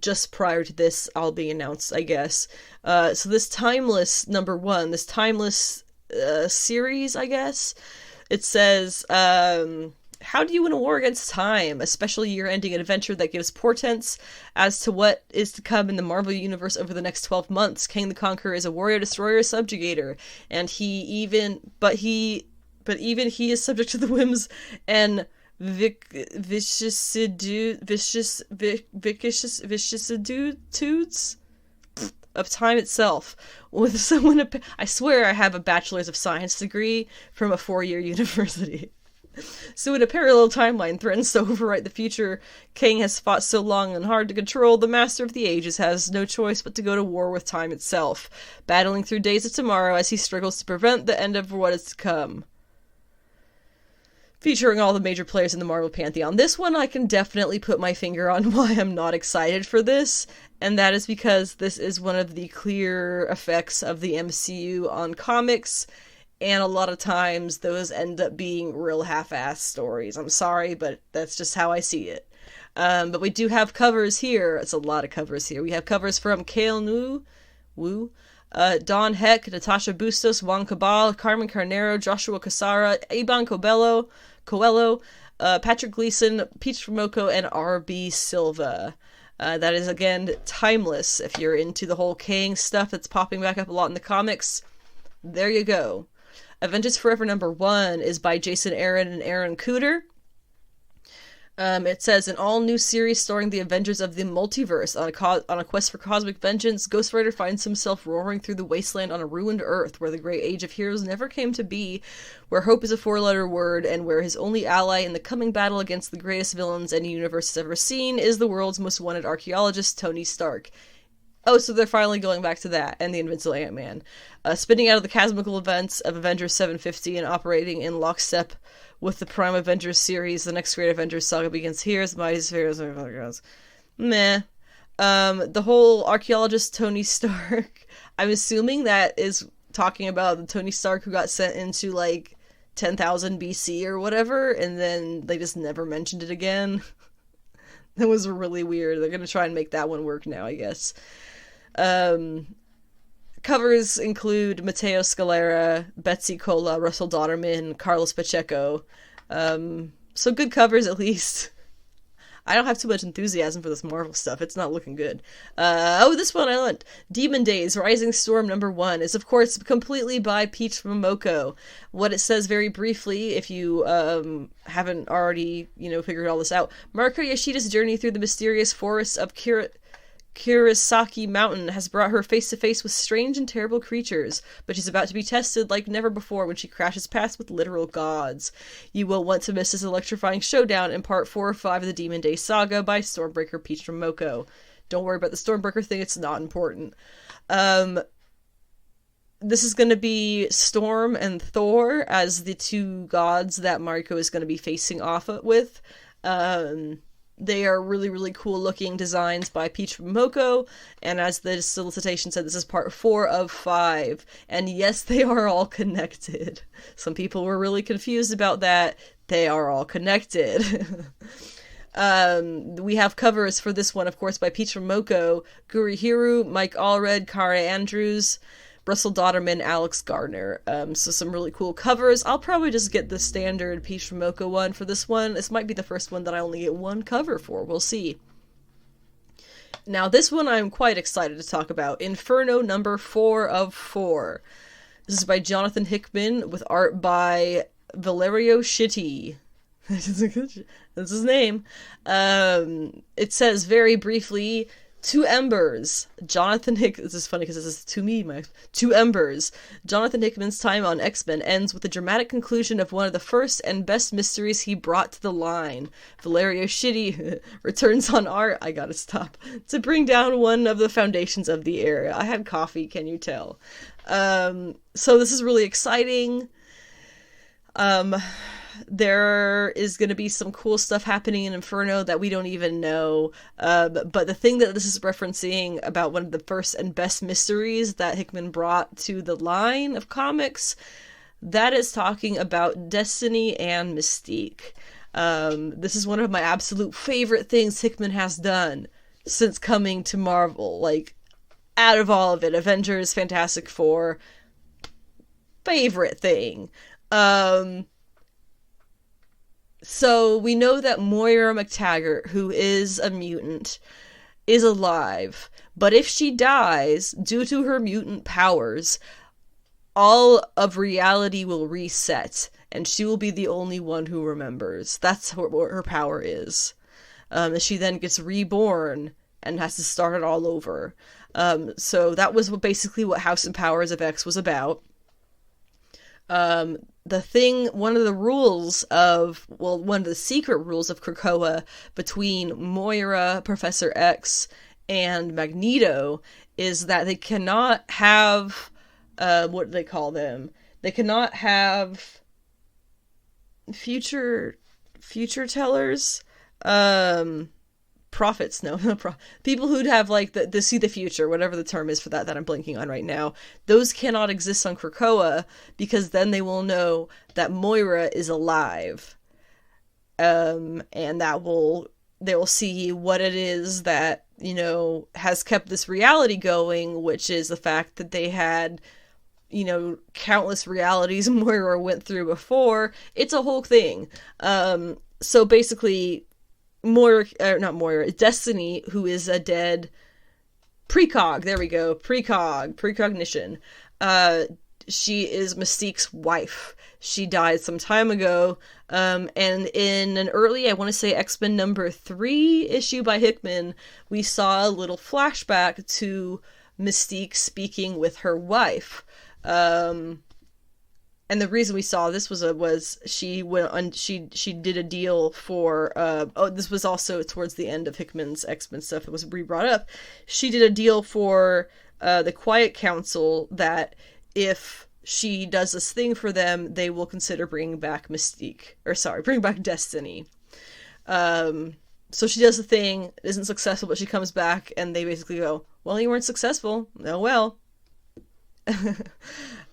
Just prior to this all being announced, I guess. So this Timeless number 1, this Timeless series, I guess, it says, how do you win a war against time, especially year-ending adventure that gives portents as to what is to come in the Marvel Universe over the next 12 months? King the Conqueror is a warrior, destroyer, subjugator, and even he is subject to the whims and vicissitudes of time itself. With someone, I swear I have a Bachelor's of Science degree from a 4-year university. So in a parallel timeline threatens to overwrite the future King has fought so long and hard to control, the Master of the Ages has no choice but to go to war with time itself, battling through days of tomorrow as he struggles to prevent the end of what is to come. Featuring all the major players in the Marvel Pantheon. This one I can definitely put my finger on why I'm not excited for this, and that is because this is one of the clear effects of the MCU on comics, and a lot of times those end up being real half-assed stories. I'm sorry, but that's just how I see it. But we do have covers here. It's a lot of covers here. We have covers from Kale Wu, Don Heck, Natasha Bustos, Juan Cabal, Carmen Carnero, Joshua Cassara, Iban Coelho, Patrick Gleason, Peach Momoko, and R.B. Silva. That is, again, Timeless. If you're into the whole Kang stuff that's popping back up a lot in the comics, there you go. Avengers Forever number 1 is by Jason Aaron and Aaron Cooter. It says, an all-new series starring the Avengers of the Multiverse. On a quest for cosmic vengeance, Ghost Rider finds himself roaring through the wasteland on a ruined Earth, where the great age of heroes never came to be, where hope is a four-letter word, and where his only ally in the coming battle against the greatest villains any universe has ever seen is the world's most wanted archaeologist, Tony Stark. Oh, so they're finally going back to that, and the Invincible Ant-Man. Spinning out of the cosmical events of Avengers 750 and operating in lockstep with the Prime Avengers series, the next great Avengers saga begins here as the mightiest heroes. Meh. The whole archaeologist Tony Stark, I'm assuming that is talking about the Tony Stark who got sent into, 10,000 BC or whatever, and then they just never mentioned it again. That was really weird. They're gonna try and make that one work now, I guess. Covers include Matteo Scalera, Betsy Cola, Russell Dauterman, Carlos Pacheco. So good covers, at least. I don't have too much enthusiasm for this Marvel stuff. It's not looking good. This one I want. Demon Days, Rising Storm #1 is, of course, completely by Peach Momoko. What it says very briefly, if you haven't already, figured all this out, Mariko Yashida's journey through the mysterious forests of Kurosaki Mountain has brought her face to face with strange and terrible creatures, but she's about to be tested like never before when she crashes paths with literal gods. You won't want to miss this electrifying showdown in part 4 or 5 of the Demon Day saga by Stormbreaker Peach Momoko. Don't worry about the Stormbreaker thing, it's not important. This is going to be Storm and Thor as the two gods that Mariko is going to be facing off with. They are really, really cool looking designs by Peach Momoko, and as the solicitation said, this is part 4 of 5, and yes, they are all connected. Some people were really confused about that. They are all connected. We have covers for this one, of course, by Peach Momoko, Guri Hiru, Mike Allred, Kara Andrews, Russell Dauterman, Alex Gardner. So some really cool covers. I'll probably just get the standard Peach Momoko one for this one. This might be the first one that I only get one cover for. We'll see. Now, this one I'm quite excited to talk about. Inferno #4 of 4. This is by Jonathan Hickman with art by Valerio Shitti. That's his name. It says very briefly, Two Embers. This is funny because this is to me, Two Embers. Jonathan Hickman's time on X-Men ends with the dramatic conclusion of one of the first and best mysteries he brought to the line. Valerio Shitti returns on art, I gotta stop, to bring down one of the foundations of the era. I had coffee, can you tell? So this is really exciting. There is going to be some cool stuff happening in Inferno that we don't even know. But the thing that this is referencing about one of the first and best mysteries that Hickman brought to the line of comics, that is talking about Destiny and Mystique. This is one of my absolute favorite things Hickman has done since coming to Marvel. Out of all of it, Avengers, Fantastic Four, favorite thing. So we know that Moira McTaggart, who is a mutant, is alive. But if she dies, due to her mutant powers, all of reality will reset, and she will be the only one who remembers. That's what her power is. She then gets reborn and has to start it all over. So that was basically what House and Powers of X was about. One of the secret rules of Krakoa between Moira, Professor X, and Magneto is that they cannot have, what do they call them? They cannot have future tellers, prophets, people who'd have the see the future, whatever the term is for that I'm blanking on right now. Those cannot exist on Krakoa because then they will know that Moira is alive, and they will see what it is that has kept this reality going, which is the fact that they had countless realities Moira went through before. It's a whole thing. So basically, Destiny, who is a dead precog, there we go, precognition, she is Mystique's wife. She died some time ago, and in an early, I want to say X-Men number 3 issue by Hickman, we saw a little flashback to Mystique speaking with her wife. And the reason we saw this was she went on, she did a deal for, this was also towards the end of Hickman's X-Men stuff that was re-brought up. She did a deal for the Quiet Council that if she does this thing for them, they will consider bringing back bring back Destiny. So she does the thing, it isn't successful, but she comes back, and they basically go, well, you weren't successful. Oh, well.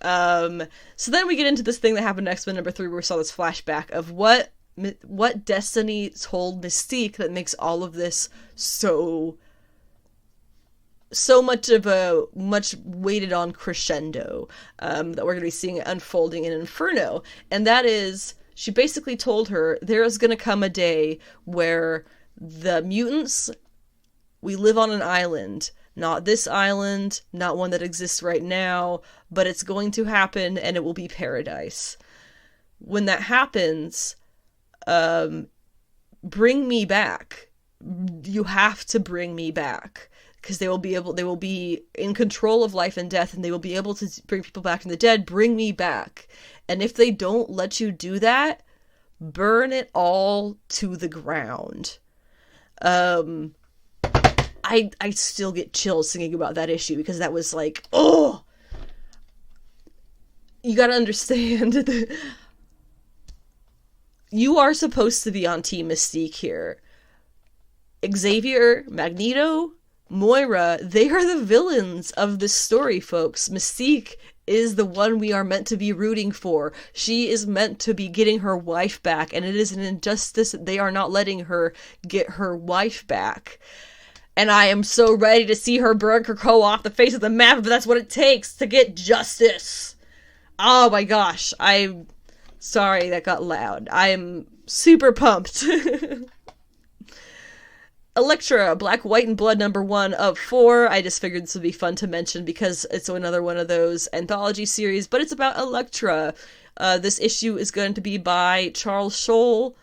So then we get into this thing that happened in X-Men number 3, where we saw this flashback of what Destiny told Mystique that makes all of this so much weighted on crescendo, that we're going to be seeing unfolding in Inferno. And that is, she basically told her, there is going to come a day where the mutants, we live on an island, not this island, not one that exists right now, but it's going to happen, and it will be paradise. When that happens, bring me back. You have to bring me back. Because they will be in control of life and death, and they will be able to bring people back from the dead. Bring me back. And if they don't let you do that, burn it all to the ground. I still get chills thinking about that issue, because that was like, oh! You gotta understand, you are supposed to be on Team Mystique here. Xavier, Magneto, Moira, they are the villains of this story, folks. Mystique is the one we are meant to be rooting for. She is meant to be getting her wife back, and it is an injustice that they are not letting her get her wife back. And I am so ready to see her burn Krakoa off the face of the map, if that's what it takes to get justice. Oh my gosh, I'm sorry that got loud. I am super pumped. Elektra, Black, White, and Blood #1 of 4. I just figured this would be fun to mention because it's another one of those anthology series, but it's about Elektra. This issue is going to be by Charles Soule,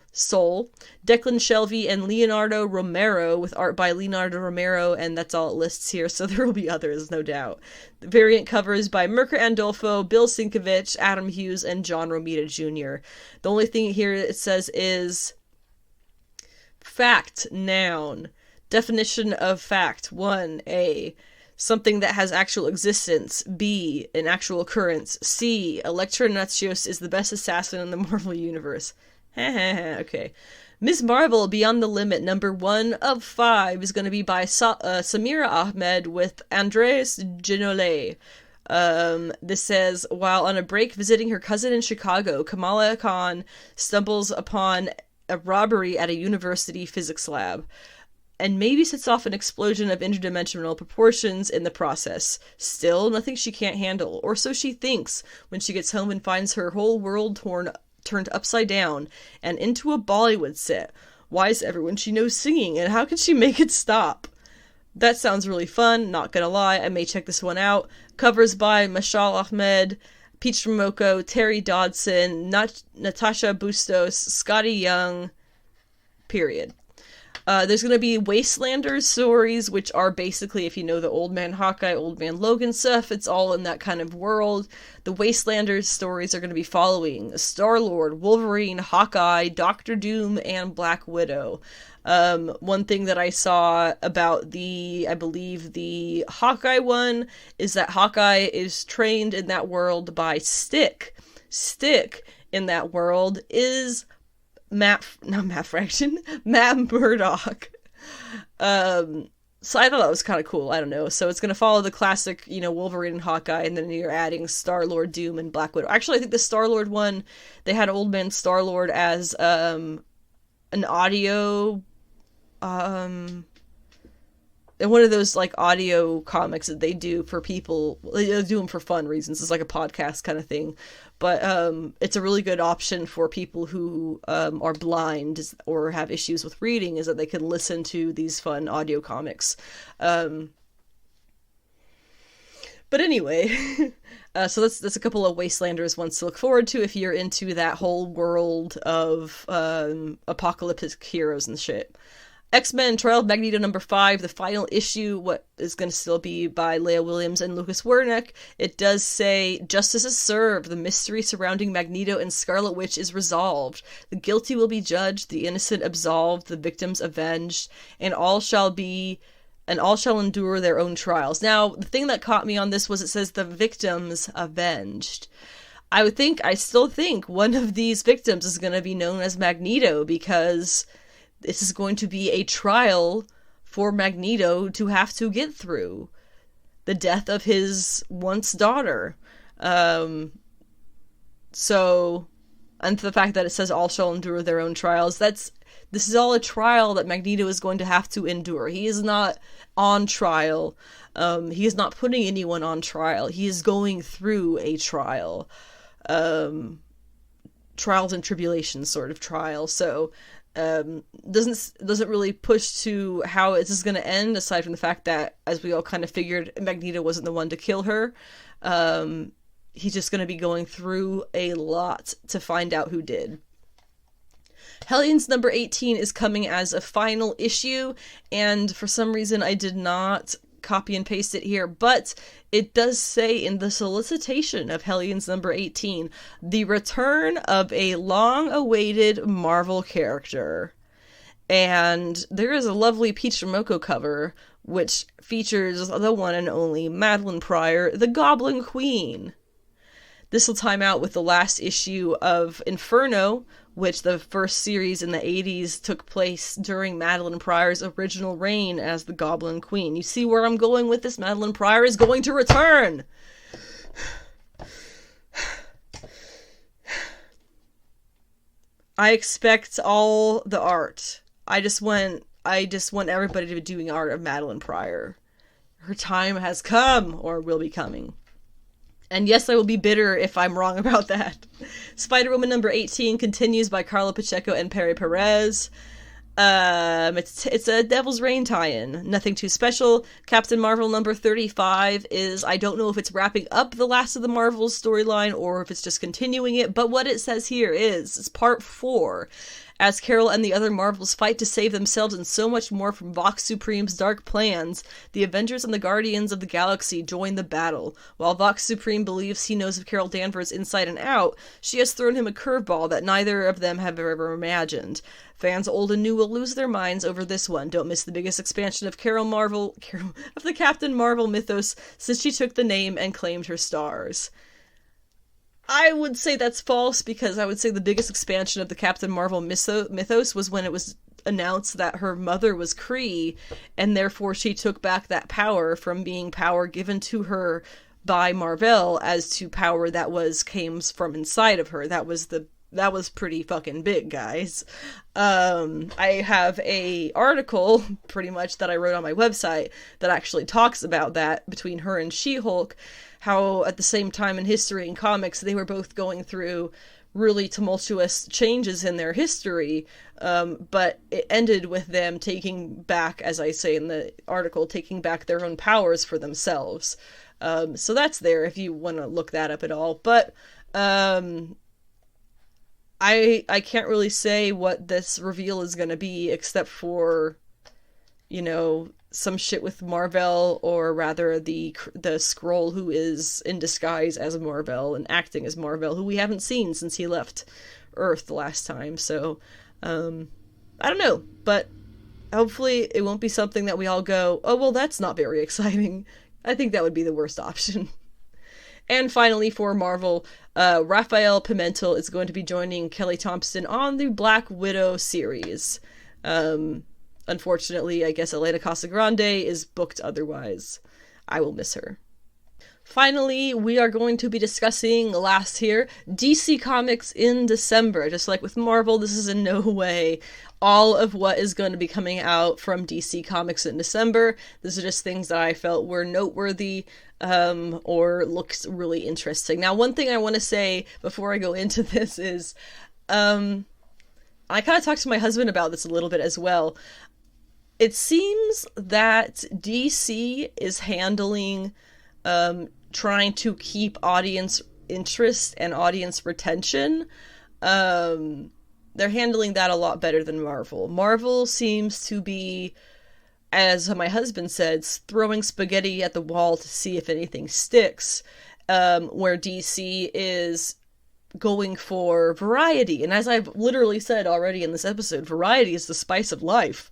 Declan Shelvey, and Leonardo Romero, with art by Leonardo Romero, and that's all it lists here, so there will be others, no doubt. The variant covers by Mirka Andolfo, Bill Sienkiewicz, Adam Hughes, and John Romita Jr. The only thing here it says is fact, noun. Definition of fact: 1. Something that has actual existence. B. An actual occurrence. C. Elektra Natchios is the best assassin in the Marvel Universe. Okay. Ms. Marvel, Beyond the Limit, #1 of 5 is going to be by Samira Ahmed with Andreas Ginolet. This says, while on a break visiting her cousin in Chicago, Kamala Khan stumbles upon a robbery at a university physics lab, and maybe sets off an explosion of interdimensional proportions in the process. Still, nothing she can't handle, or so she thinks, when she gets home and finds her whole world turned upside down and into a Bollywood set. Why is everyone she knows singing, and how can she make it stop? That sounds really fun, not gonna lie, I may check this one out. Covers by Mashal Ahmed, Peach Momoko, Terry Dodson, Natasha Bustos, Scotty Young, period. There's going to be Wastelanders stories, which are basically, if you know the Old Man Hawkeye, Old Man Logan stuff, it's all in that kind of world. The Wastelanders stories are going to be following Star-Lord, Wolverine, Hawkeye, Doctor Doom, and Black Widow. One thing that I saw about I believe the Hawkeye one, is that Hawkeye is trained in that world by Stick. Stick in that world is Matt Murdock. So I thought that was kind of cool. I don't know. So it's going to follow the classic, Wolverine and Hawkeye, and then you're adding Star-Lord, Doom, and Black Widow. Actually, I think the Star-Lord one, they had Old Man Star-Lord as an audio, one of those like audio comics that they do for people. They do them for fun reasons. It's like a podcast kind of thing, but it's a really good option for people who are blind or have issues with reading, is that they can listen to these fun audio comics. But But anyway, so that's a couple of Wastelanders ones to look forward to if you're into that whole world of apocalyptic heroes and shit. X-Men Trial of Magneto #5, the final issue, what is going to still be by Leah Williams and Lucas Wernick. It does say, justice is served, the mystery surrounding Magneto and Scarlet Witch is resolved. The guilty will be judged, the innocent absolved, the victims avenged, and all shall endure their own trials. Now, the thing that caught me on this was it says the victims avenged. I still think one of these victims is going to be known as Magneto, because this is going to be a trial for Magneto to have to get through. The death of his once daughter. And the fact that it says all shall endure their own trials, this is all a trial that Magneto is going to have to endure. He is not on trial. He is not putting anyone on trial. He is going through a trial. Trials and tribulations sort of trial. So doesn't really push to how this is going to end, aside from the fact that, as we all kind of figured, Magneto wasn't the one to kill her. He's just going to be going through a lot to find out who did. Hellions #18 is coming as a final issue, and for some reason I did not copy and paste it here, but it does say in the solicitation of Hellions #18, the return of a long-awaited Marvel character. And there is a lovely Peach Momoko cover, which features the one and only Madeline Pryor, the Goblin Queen. This will time out with the last issue of Inferno, which the first series in the 80s took place during Madeline Pryor's original reign as the Goblin Queen. You see where I'm going with this? Madeline Pryor is going to return! I expect all the art. I just want everybody to be doing art of Madeline Pryor. Her time has come, or will be coming. And yes, I will be bitter if I'm wrong about that. Spider-Woman #18 continues by Carla Pacheco and Pere Perez. It's a Devil's Reign tie-in. Nothing too special. Captain Marvel #35 is, I don't know if it's wrapping up the last of the Marvels storyline or if it's just continuing it, but what it says here is, it's part 4. As Carol and the other Marvels fight to save themselves and so much more from Vox Supreme's dark plans, the Avengers and the Guardians of the Galaxy join the battle. While Vox Supreme believes he knows of Carol Danvers inside and out, she has thrown him a curveball that neither of them have ever imagined. Fans old and new will lose their minds over this one. Don't miss the biggest expansion of of the Captain Marvel mythos since she took the name and claimed her stars. I would say that's false, because I would say the biggest expansion of the Captain Marvel mythos was when it was announced that her mother was Kree, and therefore she took back that power from being power given to her by Marvel as to power that came from inside of her. That was pretty fucking big, guys. I have a article, pretty much, that I wrote on my website that actually talks about that between her and She-Hulk, how at the same time in history and comics, they were both going through really tumultuous changes in their history, but it ended with them taking back, as I say in the article, taking back their own powers for themselves. So that's there if you want to look that up at all. But I can't really say what this reveal is going to be, except for, some shit with Marvel, or rather the Skrull who is in disguise as Marvel and acting as Marvel, who we haven't seen since he left Earth the last time. So, I don't know, but hopefully it won't be something that we all go, oh, well, that's not very exciting. I think that would be the worst option. And finally, for Marvel, Rafael Pimentel is going to be joining Kelly Thompson on the Black Widow series. Unfortunately, I guess Elena Casagrande is booked otherwise. I will miss her. Finally, we are going to be discussing, last here, DC Comics in December. Just like with Marvel, this is in no way all of what is going to be coming out from DC Comics in December. These are just things that I felt were noteworthy, or looked really interesting. Now, one thing I want to say before I go into this is, I kind of talked to my husband about this a little bit as well. It seems that DC is handling trying to keep audience interest and audience retention. They're handling that a lot better than Marvel. Marvel seems to be, as my husband said, throwing spaghetti at the wall to see if anything sticks, where DC is going for variety. And as I've literally said already in this episode, variety is the spice of life.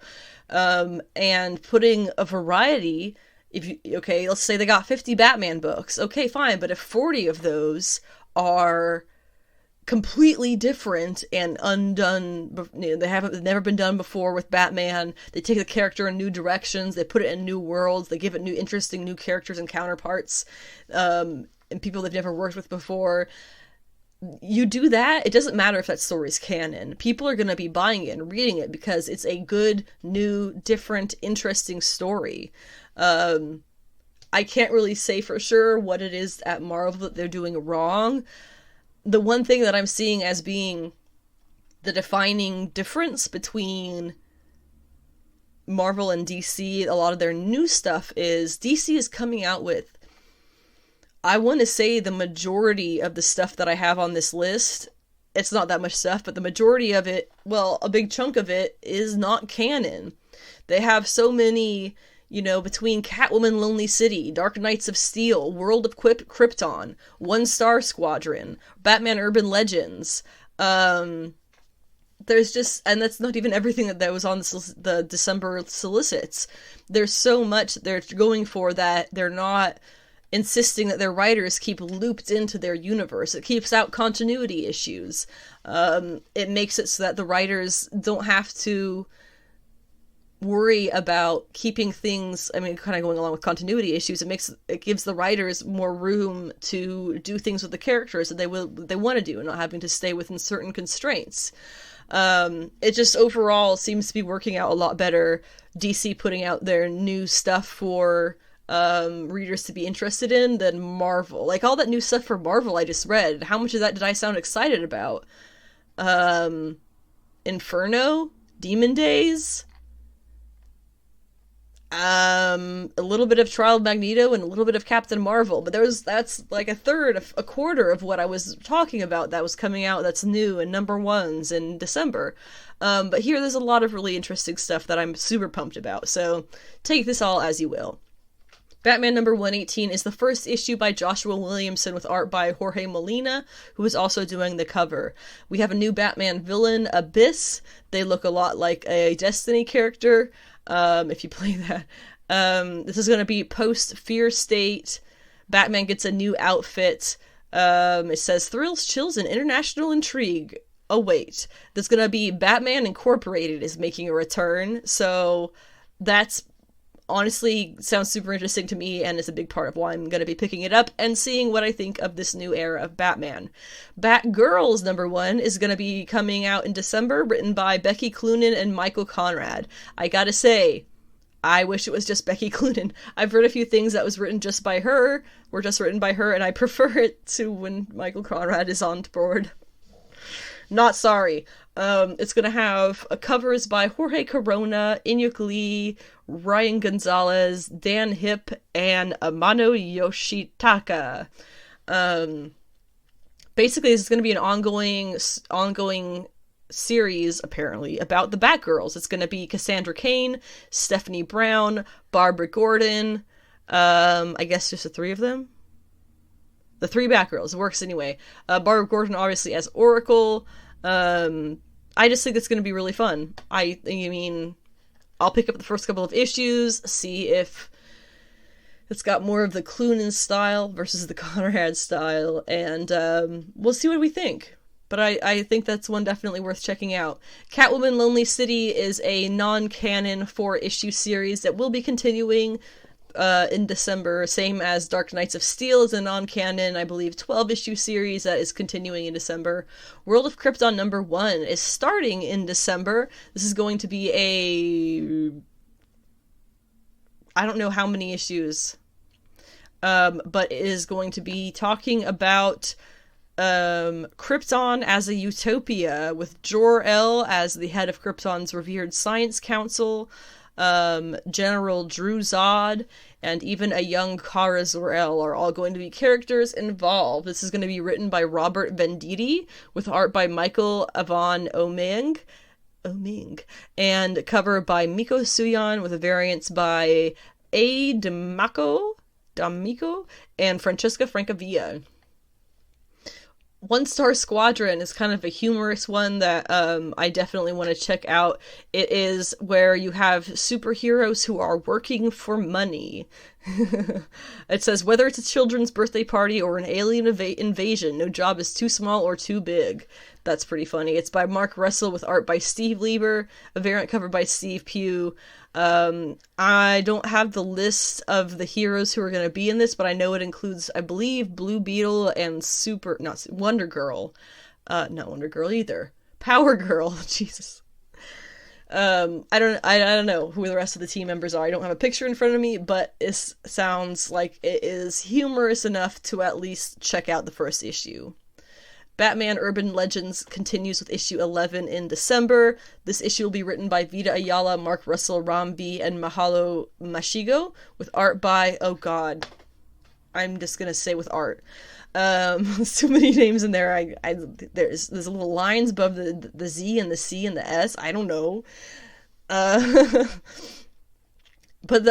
And putting a variety, let's say they got 50 Batman books. Okay, fine, but if 40 of those are completely different and undone, they've never been done before with Batman, they take the character in new directions, they put it in new worlds, they give it new interesting new characters and counterparts, and people they've never worked with before. You do that, it doesn't matter if that story's canon. People are going to be buying it and reading it because it's a good, new, different, interesting story. I can't really say for sure what it is at Marvel that they're doing wrong. The one thing that I'm seeing as being the defining difference between Marvel and DC, a lot of their new stuff, is DC is coming out with, I want to say the majority of the stuff that I have on this list, it's not that much stuff, but the majority of it, well, a big chunk of it is not canon. They have so many, between Catwoman Lonely City, Dark Knights of Steel, World of Krypton, One Star Squadron, Batman Urban Legends. There's just, and that's not even everything that was on the December solicits. There's so much they're going for that they're not insisting that their writers keep looped into their universe. It keeps out continuity issues. It makes it so that the writers don't have to worry about keeping things, kind of going along with continuity issues. It gives the writers more room to do things with the characters that they want to do, and not having to stay within certain constraints. It just overall seems to be working out a lot better. DC putting out their new stuff for readers to be interested in than Marvel. Like, all that new stuff for Marvel I just read, how much of that did I sound excited about? Inferno, Demon Days, a little bit of Trial of Magneto, and a little bit of Captain Marvel, but that's like a quarter of what I was talking about that was coming out that's new and number ones in December. But here there's a lot of really interesting stuff that I'm super pumped about, so take this all as you will. Batman number 118 is the first issue by Joshua Williamson with art by Jorge Molina, who is also doing the cover. We have a new Batman villain, Abyss. They look a lot like a Destiny character, if you play that. This is going to be post-Fear State. Batman gets a new outfit. It says, thrills, chills, and international intrigue. Oh, wait. There's going to be Batman Incorporated is making a return, so that's honestly sounds super interesting to me, and it's a big part of why I'm going to be picking it up and seeing what I think of this new era of Batman. Batgirls number 1 is going to be coming out in December, written by Becky Cloonan and Michael Conrad. I gotta say, I wish it was just Becky Cloonan. I've read a few things that was written just by her, and I prefer it to when Michael Conrad is on board. Not sorry. It's going to have covers by Jorge Corona, Iñak Lee, Ryan Gonzalez, Dan Hip, and Amano Yoshitaka. Basically, this is going to be an ongoing series, apparently, about the Batgirls. It's going to be Cassandra Cain, Stephanie Brown, Barbara Gordon, I guess just the three of them? The three Batgirls. It works anyway. Barbara Gordon, obviously, as Oracle. I just think it's going to be really fun. I'll pick up the first couple of issues, see if it's got more of the Cloonan style versus the Conrad style, and we'll see what we think. But I think that's one definitely worth checking out. Catwoman Lonely City is a non-canon 4-issue series that will be continuing in December, same as Dark Knights of Steel is a non-canon, I believe, 12-issue series that is continuing in December. World of Krypton number 1 is starting in December. This is going to be I don't know how many issues, but it is going to be talking about Krypton as a utopia, with Jor-El as the head of Krypton's revered science council. General Drew Zod, and even a young Kara Zor-El are all going to be characters involved. This is going to be written by Robert Venditti, with art by Michael Avon Oming, and cover by Miko Suyan, with a variants by A. D'Amico, and Francesca Francavilla. One Star Squadron is kind of a humorous one that I definitely want to check out. It is where you have superheroes who are working for money. It says, whether it's a children's birthday party or an alien invasion, no job is too small or too big. That's pretty funny. It's by Mark Russell, with art by Steve Lieber, a variant cover by Steve Pugh. I don't have the list of the heroes who are going to be in this, but I know it includes, I believe, Blue Beetle and Wonder Girl. Not Wonder Girl either. Power Girl. Jesus. I don't know who the rest of the team members are. I don't have a picture in front of me, but it sounds like it is humorous enough to at least check out the first issue. Batman Urban Legends continues with issue 11 in December. This issue will be written by Vita Ayala, Mark Russell, Ram B, and Mahalo Mashigo, with art by, oh god, I'm just gonna say with art. So many names in there. There's little lines above the Z and the C and the S. I don't know. But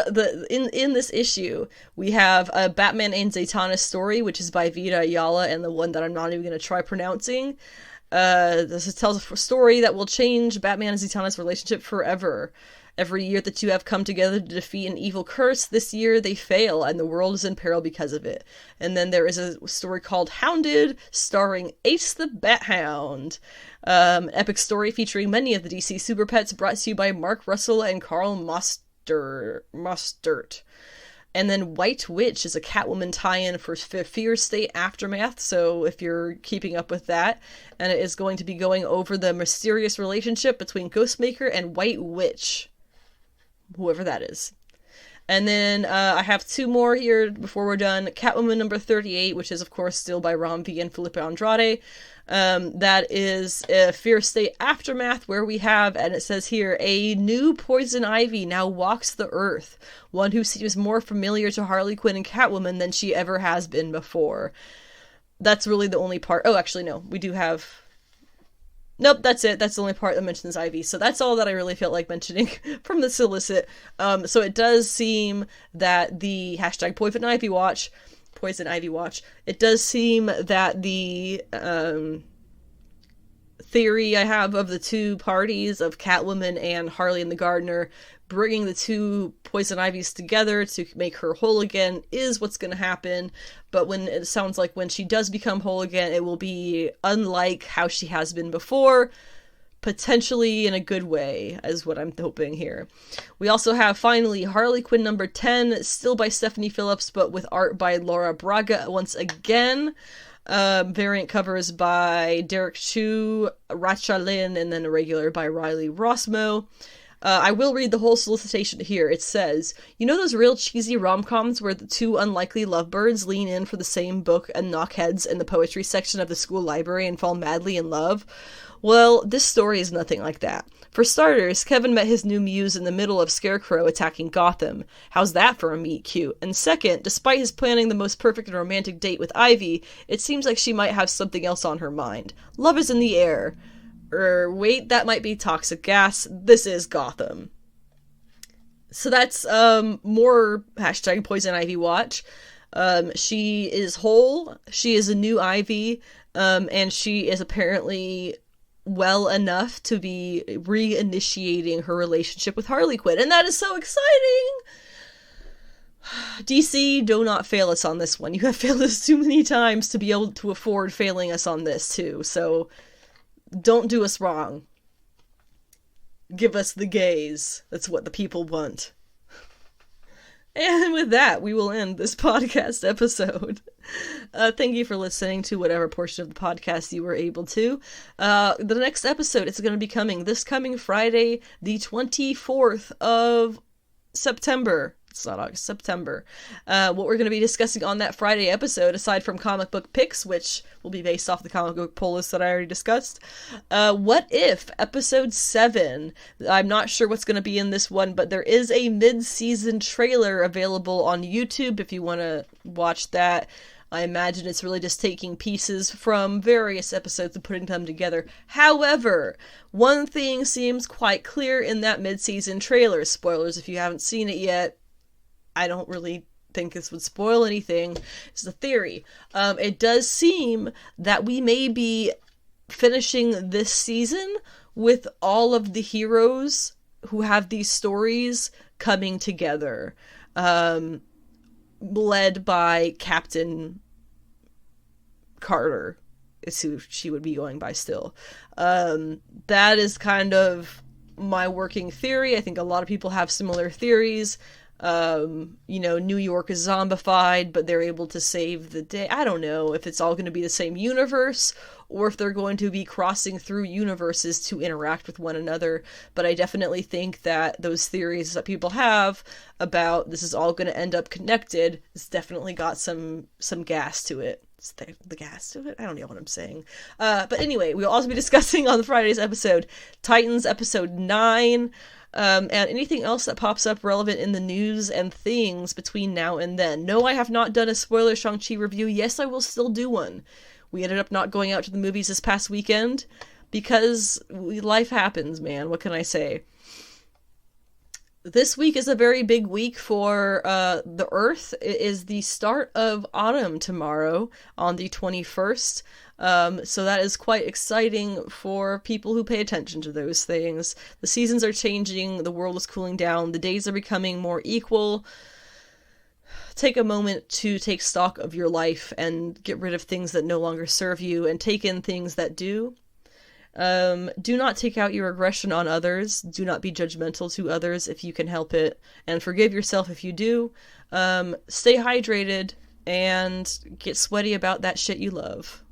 in this issue, we have a Batman and Zatanna story, which is by Vita Ayala, and the one that I'm not even going to try pronouncing. This tells a story that will change Batman and Zatanna's relationship forever. Every year the two have come together to defeat an evil curse. This year they fail, and the world is in peril because of it. And then there is a story called Hounded, starring Ace the Bat-Hound. An epic story featuring many of the DC Super Pets, brought to you by Mark Russell and Carl Mostert. And then White Witch is a Catwoman tie-in for Fear State Aftermath, so if you're keeping up with that, and it is going to be going over the mysterious relationship between Ghostmaker and White Witch, whoever that is. And then I have two more here before we're done. Catwoman number 38, which is of course still by Ram V and Felipe Andrade. That is Fear State Aftermath, where we have, and it says here, a new Poison Ivy now walks the earth. One who seems more familiar to Harley Quinn and Catwoman than she ever has been before. That's really the only part. Oh, actually, no. We do have... Nope, that's it. That's the only part that mentions Ivy. So that's all that I really felt like mentioning from the solicit. So it does seem that the hashtag Poison Ivy Watch, it does seem that the theory I have of the two parties of Catwoman and Harley and the Gardener bringing the two Poison Ivies together to make her whole again is what's going to happen. But when it sounds like when she does become whole again, it will be unlike how she has been before, potentially in a good way, is what I'm hoping here. We also have, finally, Harley Quinn number 10, still by Stephanie Phillips, but with art by Laura Braga once again. Variant covers by Derek Chu, Racha Lin, and then a regular by Riley Rossmo. I will read the whole solicitation here. It says, you know those real cheesy rom-coms where the two unlikely lovebirds lean in for the same book and knock heads in the poetry section of the school library and fall madly in love? Well, this story is nothing like that. For starters, Kevin met his new muse in the middle of Scarecrow attacking Gotham. How's that for a meet cute? And second, despite his planning the most perfect and romantic date with Ivy, it seems like she might have something else on her mind. Love is in the air. Wait, that might be toxic gas. This is Gotham. So that's more hashtag Poison Ivy Watch. She is whole. She is a new Ivy. And she is apparently well enough to be reinitiating her relationship with Harley Quinn. And that is so exciting! DC, do not fail us on this one. You have failed us too many times to be able to afford failing us on this too. So don't do us wrong. Give us the gaze. That's what the people want. And with that, we will end this podcast episode. Thank you for listening to whatever portion of the podcast you were able to. The next episode is going to be coming this coming Friday, the 24th of September. It's not August, September. What we're going to be discussing on that Friday episode, aside from comic book picks, which will be based off the comic book pull list that I already discussed. What If, episode 7. I'm not sure what's going to be in this one, but there is a mid-season trailer available on YouTube if you want to watch that. I imagine it's really just taking pieces from various episodes and putting them together. However, one thing seems quite clear in that mid-season trailer. Spoilers if you haven't seen it yet. I don't really think this would spoil anything. It's a theory. It does seem that we may be finishing this season with all of the heroes who have these stories coming together. Led by Captain Carter, is who she would be going by still. That is kind of my working theory. I think a lot of people have similar theories. New York is zombified, but they're able to save the day. I don't know if it's all going to be the same universe, or if they're going to be crossing through universes to interact with one another. But I definitely think that those theories that people have about this is all going to end up connected, it's definitely got some gas to it. Is the gas to it? I don't know what I'm saying. But anyway, we'll also be discussing on Friday's episode Titans episode 9. And anything else that pops up relevant in the news and things between now and then. No, I have not done a spoiler Shang-Chi review. Yes, I will still do one. We ended up not going out to the movies this past weekend because life happens, man. What can I say? This week is a very big week for the Earth. It is the start of autumn tomorrow on the 21st. So that is quite exciting for people who pay attention to those things. The seasons are changing, the world is cooling down, the days are becoming more equal. Take a moment to take stock of your life and get rid of things that no longer serve you and take in things that do. Do not take out your aggression on others. Do not be judgmental to others if you can help it. And forgive yourself if you do. Stay hydrated and get sweaty about that shit you love.